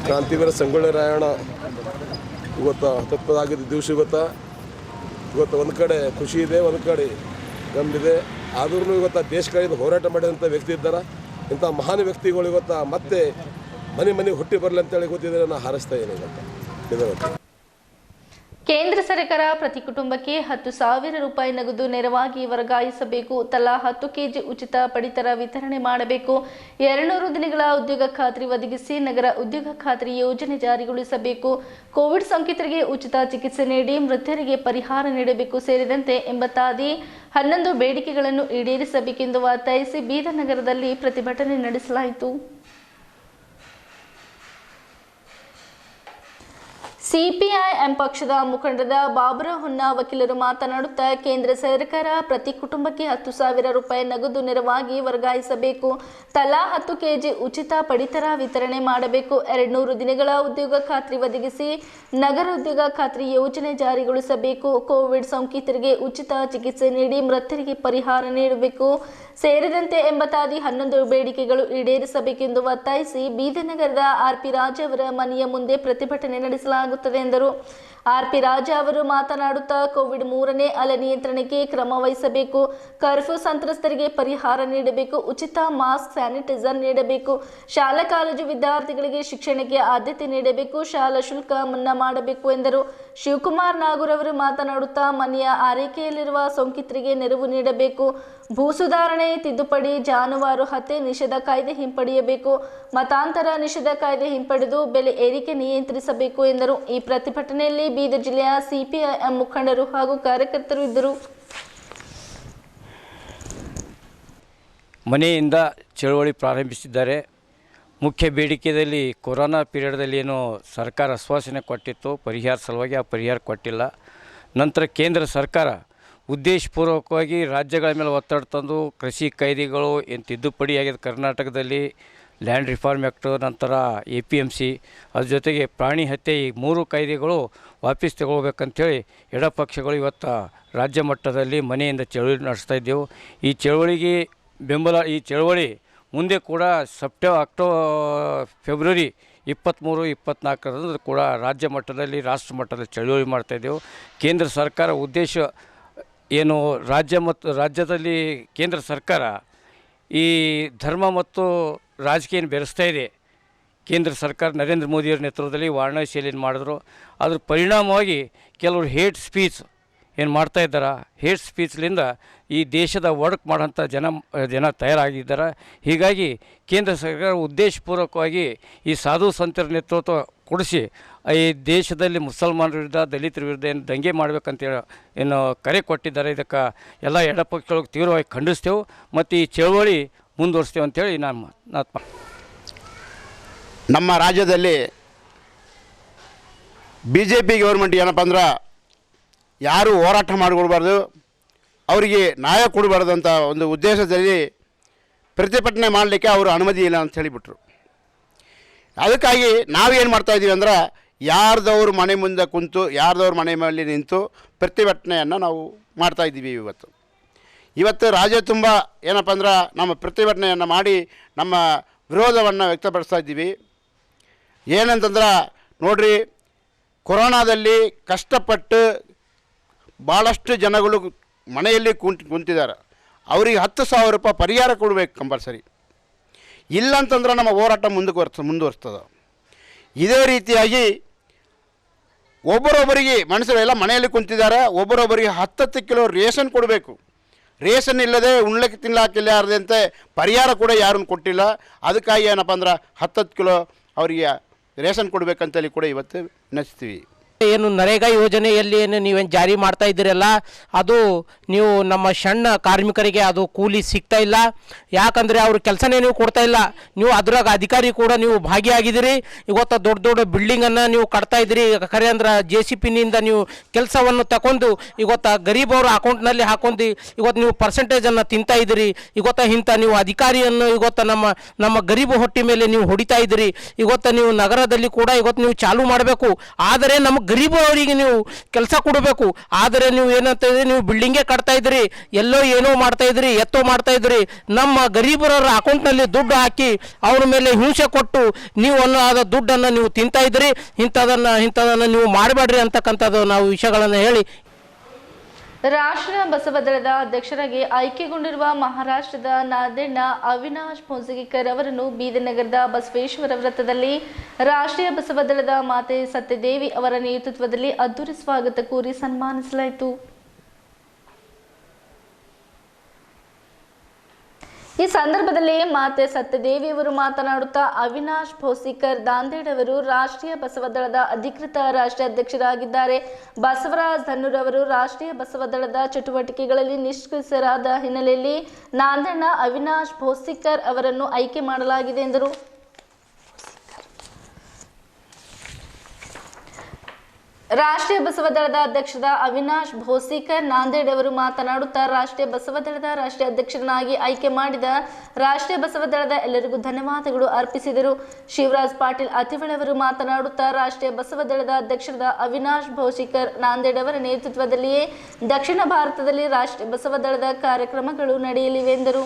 ಕ್ರಾಂತಿವೀರ ಸಂಗೊಳ್ಳಿ ರಾಯಣ್ಣ ಇವತ್ತು ತಪ್ಪದಾಗಿದ್ದ ದಿವಸ ಇವತ್ತು ಒಂದು ಕಡೆ ಖುಷಿ ಇದೆ, ಒಂದು ಕಡೆ ಗಮ್ಮಿದೆ. ಆದ್ರೂ ಇವತ್ತು ದೇಶಕ್ಕಾಗಿ ಹೋರಾಟ ಮಾಡಿದಂಥ ವ್ಯಕ್ತಿ ಇದ್ದಾರೆ. ಇಂಥ ಮಹಾನ್ ವ್ಯಕ್ತಿಗಳು ಇವತ್ತು ಮತ್ತೆ ಮನೆಗೆ ಹುಟ್ಟಿ ಬರಲಿ ಅಂತೇಳಿ ಗೊತ್ತಿದ್ರೆ ನಾನು ಹಾರೈಸ್ತಾ ಇದ್ದೀನಿ ಇವತ್ತು. ಕೇಂದ್ರ ಸರ್ಕಾರ ಪ್ರತಿ ಕುಟುಂಬಕ್ಕೆ 10,000 ರೂಪಾಯಿ ನಗದು ನೆರವಾಗಿ ವರ್ಗಾಯಿಸಬೇಕು. ತಲಾ 10 ಕೆಜಿ ಉಚಿತ ಪಡಿತರ ವಿತರಣೆ ಮಾಡಬೇಕು. 200 ದಿನಗಳ ಉದ್ಯೋಗ ಖಾತ್ರಿ ಒದಗಿಸಿ ನಗರ ಉದ್ಯೋಗ ಖಾತ್ರಿ ಯೋಜನೆ ಜಾರಿಗೊಳಿಸಬೇಕು. ಕೋವಿಡ್ ಸೋಂಕಿತರಿಗೆ ಉಚಿತ ಚಿಕಿತ್ಸೆ ನೀಡಿ ಮೃತರಿಗೆ ಪರಿಹಾರ ನೀಡಬೇಕು ಸೇರಿದಂತೆ 11 ಬೇಡಿಕೆಗಳನ್ನು ಈಡೇರಿಸಬೇಕೆಂದು ಒತ್ತಾಯಿಸಿ ಬೀದರ್ ನಗರದಲ್ಲಿ ಪ್ರತಿಭಟನೆ ನಡೆಸಲಾಯಿತು. ಸಿಪಿಐಎಂ ಪಕ್ಷದ ಮುಖಂಡರಾದ ಬಾಬುರಾವ್ ಹುನ್ನಾ ವಕೀಲರು ಮಾತನಾಡುತ್ತಾ ಕೇಂದ್ರ ಸರ್ಕಾರ ಪ್ರತಿ ಕುಟುಂಬಕ್ಕೆ 10,000 ರೂಪಾಯಿ ನಗದು ನೆರವಾಗಿ ವರ್ಗಾಯಿಸಬೇಕು. ತಲಾ 10 ಕೆಜಿ ಉಚಿತ ಪಡಿತರ ವಿತರಣೆ ಮಾಡಬೇಕು. 200 ದಿನಗಳ ಉದ್ಯೋಗ ಖಾತ್ರಿ ಒದಗಿಸಿ ನಗರ ಉದ್ಯೋಗ ಖಾತ್ರಿ ಯೋಜನೆ ಜಾರಿಗೊಳಿಸಬೇಕು. ಕೋವಿಡ್ ಸೋಂಕಿತರಿಗೆ ಉಚಿತ ಚಿಕಿತ್ಸೆ ನೀಡಿ ಮೃತರಿಗೆ ಪರಿಹಾರ ನೀಡಬೇಕು ಸೇರಿದಂತೆ 11 ಬೇಡಿಕೆಗಳು ಈಡೇರಿಸಬೇಕೆಂದು ಒತ್ತಾಯಿಸಿ ಬೀದರ್ ನಗರದ RP ರಾಜ ಅವರ ಮನೆಯ ಮುಂದೆ ಪ್ರತಿಭಟನೆ ನಡೆಸಲಾಗುತ್ತದೆ ಎಂದರು. RP ರಾಜ ಅವರು ಮಾತನಾಡುತ್ತಾ ಕೋವಿಡ್ 3ನೇ ಅಲೆ ನಿಯಂತ್ರಣಕ್ಕೆ ಕ್ರಮ ವಹಿಸಬೇಕು. ಕರ್ಫ್ಯೂ ಸಂತ್ರಸ್ತರಿಗೆ ಪರಿಹಾರ ನೀಡಬೇಕು. ಉಚಿತ ಮಾಸ್ಕ್, ಸ್ಯಾನಿಟೈಸರ್ ನೀಡಬೇಕು. ಶಾಲಾ ಕಾಲೇಜು ವಿದ್ಯಾರ್ಥಿಗಳಿಗೆ ಶಿಕ್ಷಣಕ್ಕೆ ಆದ್ಯತೆ ನೀಡಬೇಕು. ಶಾಲಾ ಶುಲ್ಕ ಮನ್ನಾ ಮಾಡಬೇಕು ಎಂದರು. ಶಿವಕುಮಾರ್ ನಾಗೂರ್ ಅವರು ಮಾತನಾಡುತ್ತಾ ಮನೆಯ ಆರೈಕೆಯಲ್ಲಿರುವ ಸೋಂಕಿತರಿಗೆ ನೆರವು ನೀಡಬೇಕು. ಭೂ ಸುಧಾರಣೆ ತಿದ್ದುಪಡಿ, ಜಾನುವಾರು ಹತ್ಯೆ ನಿಷೇಧ ಕಾಯ್ದೆ ಹಿಂಪಡೆಯಬೇಕು. ಮತಾಂತರ ನಿಷೇಧ ಕಾಯ್ದೆ ಹಿಂಪಡೆದು ಬೆಲೆ ಏರಿಕೆ ನಿಯಂತ್ರಿಸಬೇಕು ಎಂದರು. ಈ ಪ್ರತಿಭಟನೆಯಲ್ಲಿ ಬೀದರ್ ಜಿಲ್ಲೆಯ ಸಿಪಿಐಎಂ ಮುಖಂಡರು ಹಾಗೂ ಕಾರ್ಯಕರ್ತರು ಇದ್ದರು. ಮನೆಯಿಂದ ಚಳವಳಿ ಪ್ರಾರಂಭಿಸಿದ್ದಾರೆ. ಮುಖ್ಯ ಬೇಡಿಕೆಯಲ್ಲಿ ಕೊರೋನಾ ಪೀರಿಯಡ್ದಲ್ಲಿ ಏನು ಸರ್ಕಾರ ಆಶ್ವಾಸನೆ ಕೊಟ್ಟಿತ್ತು ಪರಿಹಾರ ಸಲುವಾಗಿ, ಆ ಪರಿಹಾರ ಕೊಟ್ಟಿಲ್ಲ. ನಂತರ ಕೇಂದ್ರ ಸರ್ಕಾರ ಉದ್ದೇಶಪೂರ್ವಕವಾಗಿ ರಾಜ್ಯಗಳ ಮೇಲೆ ಒತ್ತಡ ತಂದು ಕೃಷಿ ಕಾಯ್ದೆಗಳು ಏನು ತಿದ್ದುಪಡಿ ಆಗಿದೆ ಕರ್ನಾಟಕದಲ್ಲಿ, ಲ್ಯಾಂಡ್ ರಿಫಾರ್ಮ್ ಆ್ಯಕ್ಟ್, ನಂತರ APMC, ಅದ್ರ ಜೊತೆಗೆ ಪ್ರಾಣಿ ಹತ್ಯೆ, ಈ 3 ಕಾಯ್ದೆಗಳು ವಾಪಸ್ ತಗೊಳ್ಬೇಕಂತೇಳಿ ಎಡಪಕ್ಷಗಳು ಇವತ್ತು ರಾಜ್ಯ ಮಟ್ಟದಲ್ಲಿ ಮನೆಯಿಂದ ಚಳವಳಿ ನಡೆಸ್ತಾ ಇದ್ದೆವು. ಈ ಚಳವಳಿಗೆ ಬೆಂಬಲ, ಈ ಚಳವಳಿ ಮುಂದೆ ಕೂಡ ಫೆಬ್ರವರಿ 23, 24ರಂದು ಕೂಡ ರಾಜ್ಯ ಮಟ್ಟದಲ್ಲಿ, ರಾಷ್ಟ್ರ ಮಟ್ಟದಲ್ಲಿ ಚಳವಳಿ ಮಾಡ್ತಾಯಿದ್ದೆವು. ಕೇಂದ್ರ ಸರ್ಕಾರ ಉದ್ದೇಶ ಏನು, ರಾಜ್ಯದಲ್ಲಿ ಕೇಂದ್ರ ಸರ್ಕಾರ ಈ ಧರ್ಮ ಮತ್ತು ರಾಜಕೀಯ ಬೆರೆಸ್ತಾ ಇದೆ. ಕೇಂದ್ರ ಸರ್ಕಾರ ನರೇಂದ್ರ ಮೋದಿಯವರ ನೇತೃತ್ವದಲ್ಲಿ ವಾರಣಾಸಿಯಲ್ಲಿ ಮಾಡಿದ್ರು. ಅದ್ರ ಪರಿಣಾಮವಾಗಿ ಕೆಲವರು ಹೇಟ್ ಸ್ಪೀಚ್ ಏನು ಮಾಡ್ತಾ ಇದ್ದಾರೆ. ಹೇಟ್ ಸ್ಪೀಚ್ಲಿಂದ ಈ ದೇಶದ ಒಡಕು ಮಾಡೋಂಥ ಜನ ತಯಾರಾಗಿದ್ದಾರೆ. ಹೀಗಾಗಿ ಕೇಂದ್ರ ಸರ್ಕಾರ ಉದ್ದೇಶಪೂರ್ವಕವಾಗಿ ಈ ಸಾಧು ಸಂತರ ನೇತೃತ್ವ ಕೊಡಿಸಿ ಈ ದೇಶದಲ್ಲಿ ಮುಸಲ್ಮಾನರ ವಿರುದ್ಧ, ದಲಿತರ ವಿರುದ್ಧ ಏನು ದಂಗೆ ಮಾಡಬೇಕಂತೇಳಿ ಏನು ಕರೆ ಕೊಟ್ಟಿದ್ದಾರೆ. ಇದಕ್ಕೆ ಎಲ್ಲ ಎಡಪಕ್ಷಗಳಿಗೆ ತೀವ್ರವಾಗಿ ಖಂಡಿಸ್ತೇವೆ ಮತ್ತು ಈ ಚಳವಳಿ ಮುಂದುವರಿಸ್ತೇವೆ ಅಂತೇಳಿ ನಮ್ಮ ರಾಜ್ಯದಲ್ಲಿ BJP ಗೌರ್ಮೆಂಟ್ ಏನಪ್ಪ ಅಂದ್ರೆ ಯಾರೂ ಹೋರಾಟ ಮಾಡಿಕೊಡ್ಬಾರ್ದು, ಅವರಿಗೆ ನ್ಯಾಯ ಕೊಡಬಾರ್ದು ಅಂತ ಒಂದು ಉದ್ದೇಶದಲ್ಲಿ ಪ್ರತಿಭಟನೆ ಮಾಡಲಿಕ್ಕೆ ಅವರು ಅನುಮತಿ ಇಲ್ಲ ಅಂತ ಹೇಳಿಬಿಟ್ರು. ಅದಕ್ಕಾಗಿ ನಾವೇನು ಮಾಡ್ತಾಯಿದ್ದೀವಿ ಅಂದ್ರೆ ಯಾರ್ದವ್ರ ಮನೆ ಮುಂದೆ ಕುಂತು, ಯಾರ್ದವ್ರ ಮನೆ ಮೇಲೆ ನಿಂತು ಪ್ರತಿಭಟನೆಯನ್ನು ನಾವು ಮಾಡ್ತಾಯಿದ್ದೀವಿ. ಇವತ್ತು ರಾಜ್ಯ ತುಂಬ ಏನಪ್ಪ ಅಂದ್ರೆ ನಮ್ಮ ಪ್ರತಿಭಟನೆಯನ್ನು ಮಾಡಿ ನಮ್ಮ ವಿರೋಧವನ್ನು ವ್ಯಕ್ತಪಡಿಸ್ತಾ ಇದ್ದೀವಿ. ಏನಂತಂದ್ರೆ ನೋಡ್ರಿ, ಕೊರೋನಾದಲ್ಲಿ ಕಷ್ಟಪಟ್ಟು ಭಾಳಷ್ಟು ಜನಗಳು ಮನೆಯಲ್ಲಿ ಕುಂತಿದ್ದಾರೆ. ಅವರಿಗೆ 10,000 ರೂಪಾಯಿ ಪರಿಹಾರ ಕೊಡಬೇಕು ಕಂಪಲ್ಸರಿ. ಇಲ್ಲಂತಂದ್ರೆ ನಮ್ಮ ಹೋರಾಟ ಮುಂದುವರಿಸ್ತದೆ. ಇದೇ ರೀತಿಯಾಗಿ ಒಬ್ಬರೊಬ್ಬರಿಗೆ ಮನುಷ್ಯರೆಲ್ಲ ಮನೆಯಲ್ಲಿ ಕುಂತಿದ್ದಾರೆ, ಒಬ್ಬರೊಬ್ಬರಿಗೆ 10 ಕಿಲೋ ರೇಷನ್ ಕೊಡಬೇಕು. ರೇಷನ್ ಇಲ್ಲದೆ ಉಣ್ಲಿಕ್ಕೆ ತಿನ್ನಲಾಕಿಲ್ಲಾರ್ದಂತೆ ಪರಿಹಾರ ಕೂಡ ಯಾರನ್ನು ಕೊಟ್ಟಿಲ್ಲ. ಅದಕ್ಕಾಗಿ ಏನಪ್ಪ ಅಂದ್ರೆ 10 ಕಿಲೋ ಅವರಿಗೆ ರೇಷನ್ ಕೊಡಬೇಕಂತೇಳಿ ಕೂಡ ಇವತ್ತು ವಿನಂತಿಸ್ತೀವಿ. ಏನು ನರೇಗಾ ಯೋಜನೆಯಲ್ಲಿ ಏನು ನೀವೇನು ಜಾರಿ ಮಾಡ್ತಾ ಇದ್ದೀರಲ್ಲ, ಅದು ನೀವು ನಮ್ಮ ಸಣ್ಣ ಕಾರ್ಮಿಕರಿಗೆ ಅದು ಕೂಲಿ ಸಿಗ್ತಾ ಇಲ್ಲ. ಯಾಕಂದರೆ ಅವ್ರ ಕೆಲಸನೇ ನೀವು ಕೊಡ್ತಾ ಇಲ್ಲ. ನೀವು ಅದ್ರಾಗ ಅಧಿಕಾರಿ ಕೂಡ ನೀವು ಭಾಗಿಯಾಗಿದ್ದೀರಿ. ಇವತ್ತು ದೊಡ್ಡ ದೊಡ್ಡ ಬಿಲ್ಡಿಂಗನ್ನು ನೀವು ಕಟ್ತಾ ಇದ್ದೀರಿ. ಖರೆ ಅಂದ್ರೆ JCPನಿಂದ ನೀವು ಕೆಲಸವನ್ನು ತಗೊಂಡು ಇವತ್ತು ಗರೀಬವ್ರ ಅಕೌಂಟ್ನಲ್ಲಿ ಹಾಕೊಂಡು ಇವತ್ತು ನೀವು ಪರ್ಸೆಂಟೇಜನ್ನು ತಿಂತಾ ಇದ್ದೀರಿ. ಇವತ್ತು ಇಂಥ ನೀವು ಅಧಿಕಾರಿಯನ್ನು ಇವತ್ತು ನಮ್ಮ ಗರೀಬ ಹೊಟ್ಟೆ ಮೇಲೆ ನೀವು ಹೊಡಿತಾ ಇದ್ದೀರಿ. ಇವತ್ತು ನೀವು ನಗರದಲ್ಲಿ ಕೂಡ ಇವತ್ತು ನೀವು ಚಾಲೂ ಮಾಡಬೇಕು. ಆದರೆ ನಮ್ಮ ಗರೀಬರಿಗೆ ನೀವು ಕೆಲಸ ಕೊಡಬೇಕು. ಆದರೆ ನೀವು ಏನಂತ ನೀವು ಬಿಲ್ಡಿಂಗೇ ಕಟ್ತಾ ಇದ್ರಿ, ಎಲ್ಲೋ ಏನೋ ಮಾಡ್ತಾ ಇದ್ರಿ, ಎತ್ತೋ ಮಾಡ್ತಾ ಇದ್ರಿ. ನಮ್ಮ ಗರೀಬರ ಅಕೌಂಟ್ನಲ್ಲಿ ದುಡ್ಡು ಹಾಕಿ ಅವ್ರ ಮೇಲೆ ಹಿಂಸೆ ಕೊಟ್ಟು ನೀವು ಆದ ದುಡ್ಡನ್ನು ನೀವು ತಿಂತಾ ಇದ್ರಿ. ಇಂಥದನ್ನು ನೀವು ಮಾಡಬೇಡ್ರಿ ಅಂತಕ್ಕಂಥದ್ದು ನಾವು ವಿಷಯಗಳನ್ನು ಹೇಳಿ, ರಾಷ್ಟ್ರೀಯ ಬಸವ ದಳದ ಅಧ್ಯಕ್ಷರಾಗಿ ಆಯ್ಕೆಗೊಂಡಿರುವ ಮಹಾರಾಷ್ಟ್ರದ ನಾಂದೇಡ್ನ ಅವಿನಾಶ್ ಭೋಸಗಿಕರ್ ಅವರನ್ನು ಬೀದರ್ ನಗರದ ಬಸವೇಶ್ವರ ವೃತ್ತದಲ್ಲಿ ರಾಷ್ಟ್ರೀಯ ಬಸವ ದಳದ ಮಾತೆ ಸತ್ಯದೇವಿ ಅವರ ನೇತೃತ್ವದಲ್ಲಿ ಅದ್ದೂರಿ ಸ್ವಾಗತ ಕೋರಿ ಸನ್ಮಾನಿಸಲಾಯಿತು. ಈ ಸಂದರ್ಭದಲ್ಲಿ ಮಾತೆ ಸತ್ಯದೇವಿಯವರು ಮಾತನಾಡುತ್ತಾ ಅವಿನಾಶ್ ಭೋಸಿಕರ್ ದಾಂದೇಡ್ ಅವರು ರಾಷ್ಟ್ರೀಯ ಬಸವ ದಳದ ಅಧಿಕೃತ ರಾಷ್ಟ್ರೀಯ ಅಧ್ಯಕ್ಷರಾಗಿದ್ದಾರೆ. ಬಸವರಾಜ್ ಧನ್ನೂರ್ ಅವರು ರಾಷ್ಟ್ರೀಯ ಬಸವ ದಳದ ಚಟುವಟಿಕೆಗಳಲ್ಲಿ ನಿಷ್ಕ್ರಿಯರಾದ ಹಿನ್ನೆಲೆಯಲ್ಲಿ ನಾಂದೇಡ್ನ ಅವಿನಾಶ್ ಭೋಸಿಕರ್ ಅವರನ್ನು ಆಯ್ಕೆ ಮಾಡಲಾಗಿದೆ ಎಂದರು. ರಾಷ್ಟ್ರೀಯ ಬಸವ ದಳದ ಅಧ್ಯಕ್ಷರಾದ ಅವಿನಾಶ್ ಭೋಸಿಕರ್ ನಾಂದೇಡ್ ಅವರು ಮಾತನಾಡುತ್ತಾ ರಾಷ್ಟ್ರೀಯ ಬಸವ ದಳದ ರಾಷ್ಟ್ರೀಯ ಅಧ್ಯಕ್ಷರನ್ನಾಗಿ ಆಯ್ಕೆ ಮಾಡಿದ ರಾಷ್ಟ್ರೀಯ ಬಸವ ದಳದ ಎಲ್ಲರಿಗೂ ಧನ್ಯವಾದಗಳು ಅರ್ಪಿಸಿದರು. ಶಿವರಾಜ್ ಪಾಟೀಲ್ ಅತಿವಳ ಅವರು ಮಾತನಾಡುತ್ತಾ ರಾಷ್ಟ್ರೀಯ ಬಸವ ದಳದ ಅಧ್ಯಕ್ಷರಾದ ಅವಿನಾಶ್ ಭೋಸಿಕರ್ ನಾಂದೇಡ್ ಅವರ ನೇತೃತ್ವದಲ್ಲಿಯೇ ದಕ್ಷಿಣ ಭಾರತದಲ್ಲಿ ರಾಷ್ಟ್ರೀಯ ಬಸವ ದಳದ ಕಾರ್ಯಕ್ರಮಗಳು ನಡೆಯಲಿವೆ ಎಂದರು.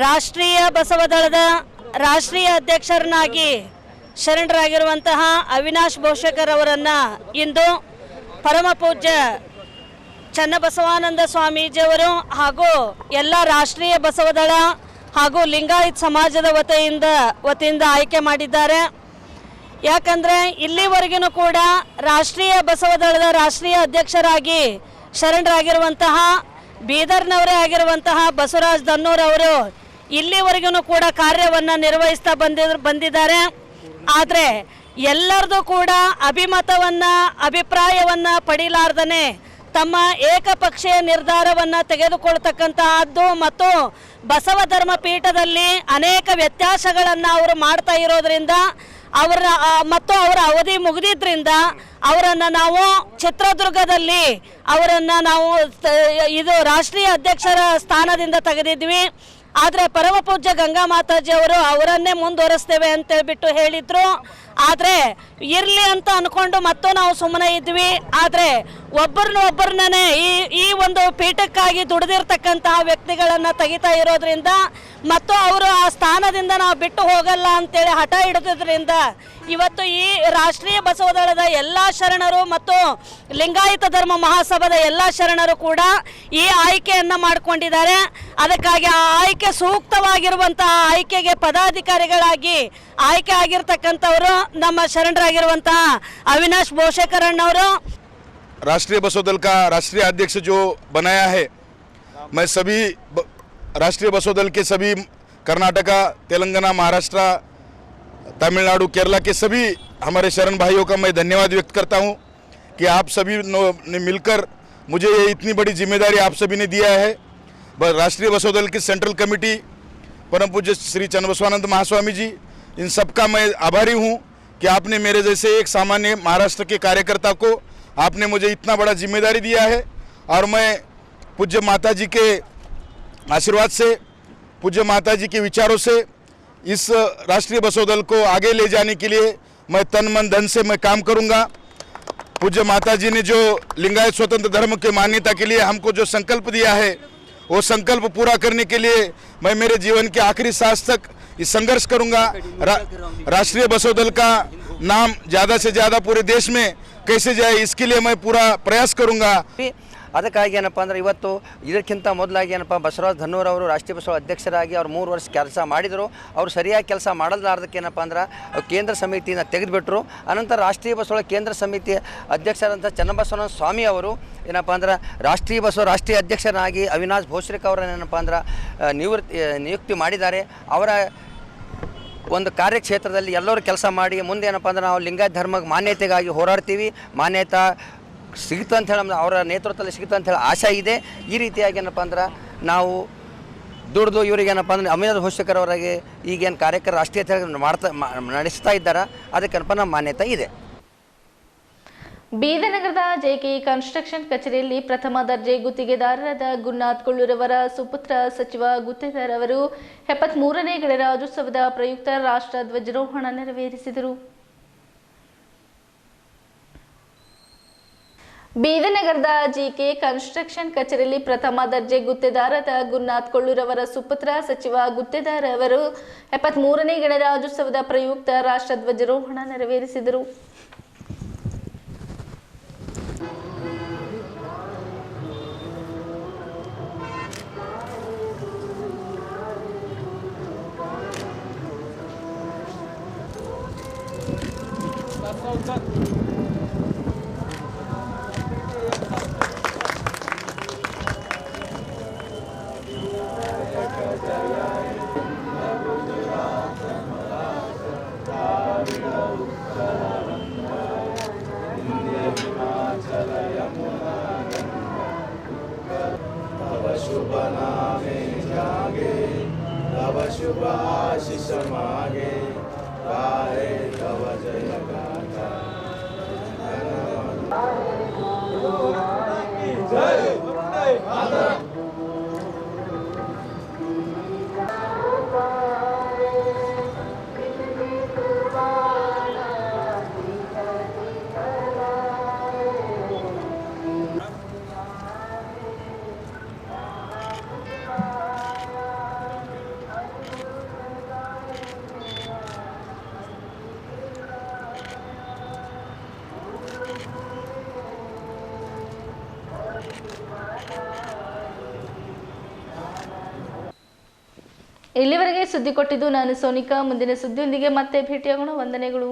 ರಾಷ್ಟ್ರೀಯ ಬಸವ ದಳದ ರಾಷ್ಟ್ರೀಯ ಅಧ್ಯಕ್ಷರನ್ನಾಗಿ ಶರಣರಾಗಿರುವಂತಹ ಅವಿನಾಶ್ ಭೋಸಗಿಕರ್ ಅವರನ್ನು ಇಂದು ಪರಮ ಪೂಜ್ಯ ಚನ್ನಬಸವಾನಂದ ಸ್ವಾಮೀಜಿಯವರು ಹಾಗೂ ಎಲ್ಲ ರಾಷ್ಟ್ರೀಯ ಬಸವದಳ ಹಾಗೂ ಲಿಂಗಾಯತ್ ಸಮಾಜದ ವತಿಯಿಂದ ಆಯ್ಕೆ ಮಾಡಿದ್ದಾರೆ. ಯಾಕಂದರೆ ಇಲ್ಲಿವರೆಗೂ ಕೂಡ ರಾಷ್ಟ್ರೀಯ ಬಸವದಳದ ರಾಷ್ಟ್ರೀಯ ಅಧ್ಯಕ್ಷರಾಗಿ ಶರಣರಾಗಿರುವಂತಹ ಬೀದರ್ನವರೇ ಆಗಿರುವಂತಹ ಬಸವರಾಜ್ ಧನ್ನೂರ್ ಅವರು ಇಲ್ಲಿವರೆಗೂ ಕೂಡ ಕಾರ್ಯವನ್ನು ನಿರ್ವಹಿಸ್ತಾ ಬಂದಿದ್ದಾರೆ. ಆದರೆ ಎಲ್ಲರದು ಕೂಡ ಅಭಿಪ್ರಾಯವನ್ನು ಪಡಿಲಾರ್ದನೆ ತಮ್ಮ ಏಕಪಕ್ಷೀಯ ನಿರ್ಧಾರವನ್ನು ತೆಗೆದುಕೊಳ್ತಕ್ಕಂತಹದ್ದು ಮತ್ತು ಬಸವ ಧರ್ಮ ಪೀಠದಲ್ಲಿ ಅನೇಕ ವ್ಯತ್ಯಾಸಗಳನ್ನು ಅವರು ಮಾಡ್ತಾ ಇರೋದ್ರಿಂದ ಅವರ ಅವಧಿ ಮುಗಿದಿದ್ದರಿಂದ ಅವರನ್ನು ನಾವು ಚಿತ್ರದುರ್ಗದಲ್ಲಿ ನಾವು ಇದು ರಾಷ್ಟ್ರೀಯ ಅಧ್ಯಕ್ಷರ ಸ್ಥಾನದಿಂದ ತೆಗೆದಿದ್ವಿ. ಆದರೆ ಪರಮ ಪೂಜ್ಯ ಗಂಗಾ ಮಾತಾಜಿ ಅವರು ಅವರನ್ನೇ ಮುಂದುವರಿಸ್ತೇವೆ ಅಂತೇಳ್ಬಿಟ್ಟು ಹೇಳಿದ್ರು. ಆದರೆ ಇರಲಿ ಅಂತ ಅಂದ್ಕೊಂಡು ಮತ್ತು ನಾವು ಸುಮ್ಮನೆ ಇದ್ವಿ. ಆದರೆ ಒಬ್ಬರನ್ನೇ ಈ ಒಂದು ಪೀಠಕ್ಕಾಗಿ ದುಡಿದಿರ್ತಕ್ಕಂತಹ ವ್ಯಕ್ತಿಗಳನ್ನು ತೆಗಿತಾ ಇರೋದ್ರಿಂದ ಮತ್ತು ಅವರು ಆ ಸ್ಥಾನದಿಂದ ನಾವು ಬಿಟ್ಟು ಹೋಗಲ್ಲ ಅಂತೇಳಿ ಹಠ ಹಿಡಿದ್ರಿಂದ ಇವತ್ತು ಈ ರಾಷ್ಟ್ರೀಯ ಬಸವದಳದ ಎಲ್ಲ ಶರಣರು ಮತ್ತು ಲಿಂಗಾಯತ ಧರ್ಮ ಮಹಾಸಭಾದ ಎಲ್ಲ ಶರಣರು ಕೂಡ ಈ ಆಯ್ಕೆಯನ್ನು ಮಾಡಿಕೊಂಡಿದ್ದಾರೆ. ಅದಕ್ಕಾಗಿ ಆ ಆಯ್ಕೆ ಸೂಕ್ತವಾಗಿರುವಂತಹ ಆಯ್ಕೆಗೆ ಪದಾಧಿಕಾರಿಗಳಾಗಿ ಆಯ್ಕೆ ಆಗಿರ್ತಕ್ಕಂಥವರು ನಮ್ಮ ಶರಣರಾಗಿರುವಂತಹ ಅವಿನಾಶ್ ಭೋಸಗಿಕರ್ ಅಣ್ಣವರು. राष्ट्रीय बसव दल का राष्ट्रीय अध्यक्ष जो बनाया है, मैं सभी राष्ट्रीय बसव दल के सभी कर्नाटका, तेलंगाना, महाराष्ट्र, तमिलनाडु, केरला के सभी हमारे शरण भाइयों का मैं धन्यवाद व्यक्त करता हूं कि आप सभी ने मिलकर मुझे ये इतनी बड़ी जिम्मेदारी आप सभी ने दिया है. राष्ट्रीय बसव दल की सेंट्रल कमेटी, परम पूज्य श्री चन्नबसवानंद महास्वामी जी, इन सब का मैं आभारी हूँ कि आपने मेरे जैसे एक सामान्य महाराष्ट्र के कार्यकर्ता को आपने मुझे इतना बड़ा जिम्मेदारी दिया है और मैं पूज्य माता जी के आशीर्वाद से, पूज्य माता जी के विचारों से इस राष्ट्रीय बसव दल को आगे ले जाने के लिए मैं तन मन धन से मैं काम करूंगा। पूज्य माता जी ने जो लिंगायत स्वतंत्र धर्म के मान्यता के लिए हमको जो संकल्प दिया है वो संकल्प पूरा करने के लिए मैं मेरे जीवन के आखिरी सांस तक इस संघर्ष करूंगा। राष्ट्रीय बसव दल का नाम ज़्यादा से ज़्यादा पूरे देश में कैसे जाए इसके लिए मैं पूरा प्रयास करूंगा। ಅದಕ್ಕಾಗಿ ಏನಪ್ಪ ಅಂದರೆ ಇವತ್ತು ಇದಕ್ಕಿಂತ ಮೊದಲಾಗಿ ಏನಪ್ಪ ಬಸವರಾಜ ಧನ್ನೂರ್ ಅವರು ರಾಷ್ಟ್ರೀಯ ಬಸವ ಅಧ್ಯಕ್ಷರಾಗಿ ಅವ್ರು 3 ವರ್ಷ ಕೆಲಸ ಮಾಡಿದರು. ಅವರು ಸರಿಯಾಗಿ ಕೆಲಸ ಮಾಡಲಾರ್ದಕ್ಕೆ ಏನಪ್ಪ ಅಂದ್ರೆ ಕೇಂದ್ರ ಸಮಿತಿನ ತೆಗೆದುಬಿಟ್ರು. ಅನಂತರ ರಾಷ್ಟ್ರೀಯ ಬಸವ ಕೇಂದ್ರ ಸಮಿತಿ ಅಧ್ಯಕ್ಷರಾದಂಥ ಚನ್ನಬಸವನ ಸ್ವಾಮಿ ಅವರು ಏನಪ್ಪ ಅಂದ್ರೆ ರಾಷ್ಟ್ರೀಯ ಅಧ್ಯಕ್ಷರಾಗಿ ಅವಿನಾಶ್ ಭೋಸ್ರಿಕ್ ಅವರನ್ನು ಏನಪ್ಪ ಅಂದ್ರೆ ನಿಯುಕ್ತಿ ಮಾಡಿದ್ದಾರೆ. ಅವರ ಒಂದು ಕಾರ್ಯಕ್ಷೇತ್ರದಲ್ಲಿ ಎಲ್ಲರೂ ಕೆಲಸ ಮಾಡಿ ಮುಂದೆ ಏನಪ್ಪ ಅಂದ್ರೆ ನಾವು ಲಿಂಗಾಯತ ಧರ್ಮಕ್ಕೆ ಮಾನ್ಯತೆಗಾಗಿ ಹೋರಾಡ್ತೀವಿ. ಮಾನ್ಯತೆ ಸಿಗುತ್ತೆ ಅಂತ ಹೇಳಿ ಅವರ ನೇತೃತ್ವದಲ್ಲಿ ಸಿಗುತ್ತೆ ಅಂತ ಹೇಳಿ ಆಶೆ ಇದೆ. ಈ ರೀತಿಯಾಗಿ ಏನಪ್ಪ ಅಂದ್ರೆ ನಾವು ದುಡ್ದು ಇವರಿಗೇನಪ್ಪ ಅಂದರೆ ಅವಿನಾಶ್ ಭೋಸ್ರಿಕ್ ಅವರಿಗೆ ಈಗೇನು ಕಾರ್ಯಕ್ರಮ ರಾಷ್ಟ್ರೀಯ ನಡೆಸ್ತಾ ಇದ್ದಾರೆ ಅದಕ್ಕೇನಪ್ಪ ನಮ್ಮ ಮಾನ್ಯತೆ ಇದೆ. ಬೀದರ್ ನಗರದ ಜೆಕೆ ಕನ್ಸ್ಟ್ರಕ್ಷನ್ ಕಚೇರಿಯಲ್ಲಿ ಪ್ರಥಮ ದರ್ಜೆ ಗುತ್ತಿಗೆದಾರರಾದ ಗುರುನಾಥ್ ಕೊಳ್ಳೂರವರ ಸುಪುತ್ರ ಸಚಿವ ಗುತ್ತೇದಾರ್ ಅವರು 73ನೇ ಗಣರಾಜ್ಯೋತ್ಸವದ ಪ್ರಯುಕ್ತ ರಾಷ್ಟ್ರ ಧ್ವಜಾರೋಹಣ ನೆರವೇರಿಸಿದರು. ಬೀದರ್ ನಗರದ ಜಿಕೆ ಕನ್ಸ್ಟ್ರಕ್ಷನ್ ಕಚೇರಿಯಲ್ಲಿ ಪ್ರಥಮ ದರ್ಜೆ ಗುತ್ತೇದಾರರಾದ ಗುರುನಾಥ್ ಕೊಳ್ಳೂರವರ ಸುಪುತ್ರ ಸಚಿವ ಗುತ್ತೇದಾರ್ ಅವರು 73ನೇ ಗಣರಾಜ್ಯೋತ್ಸವದ ಪ್ರಯುಕ್ತ ರಾಷ್ಟ್ರ ಧ್ವಜಾರೋಹಣ ನೆರವೇರಿಸಿದರು. शुभ आशीष मागे गाए तव जय गाथा जय माता ಇಲ್ಲಿವರೆಗೆ ಸುದ್ದಿ ಕೊಟ್ಟಿದ್ದು ನಾನು ಸೋನಿಕಾ. ಮುಂದಿನ ಸುದ್ದಿಯೊಂದಿಗೆ ಮತ್ತೆ ಭೇಟಿಯಾಗೋಣ. ವಂದನೆಗಳು.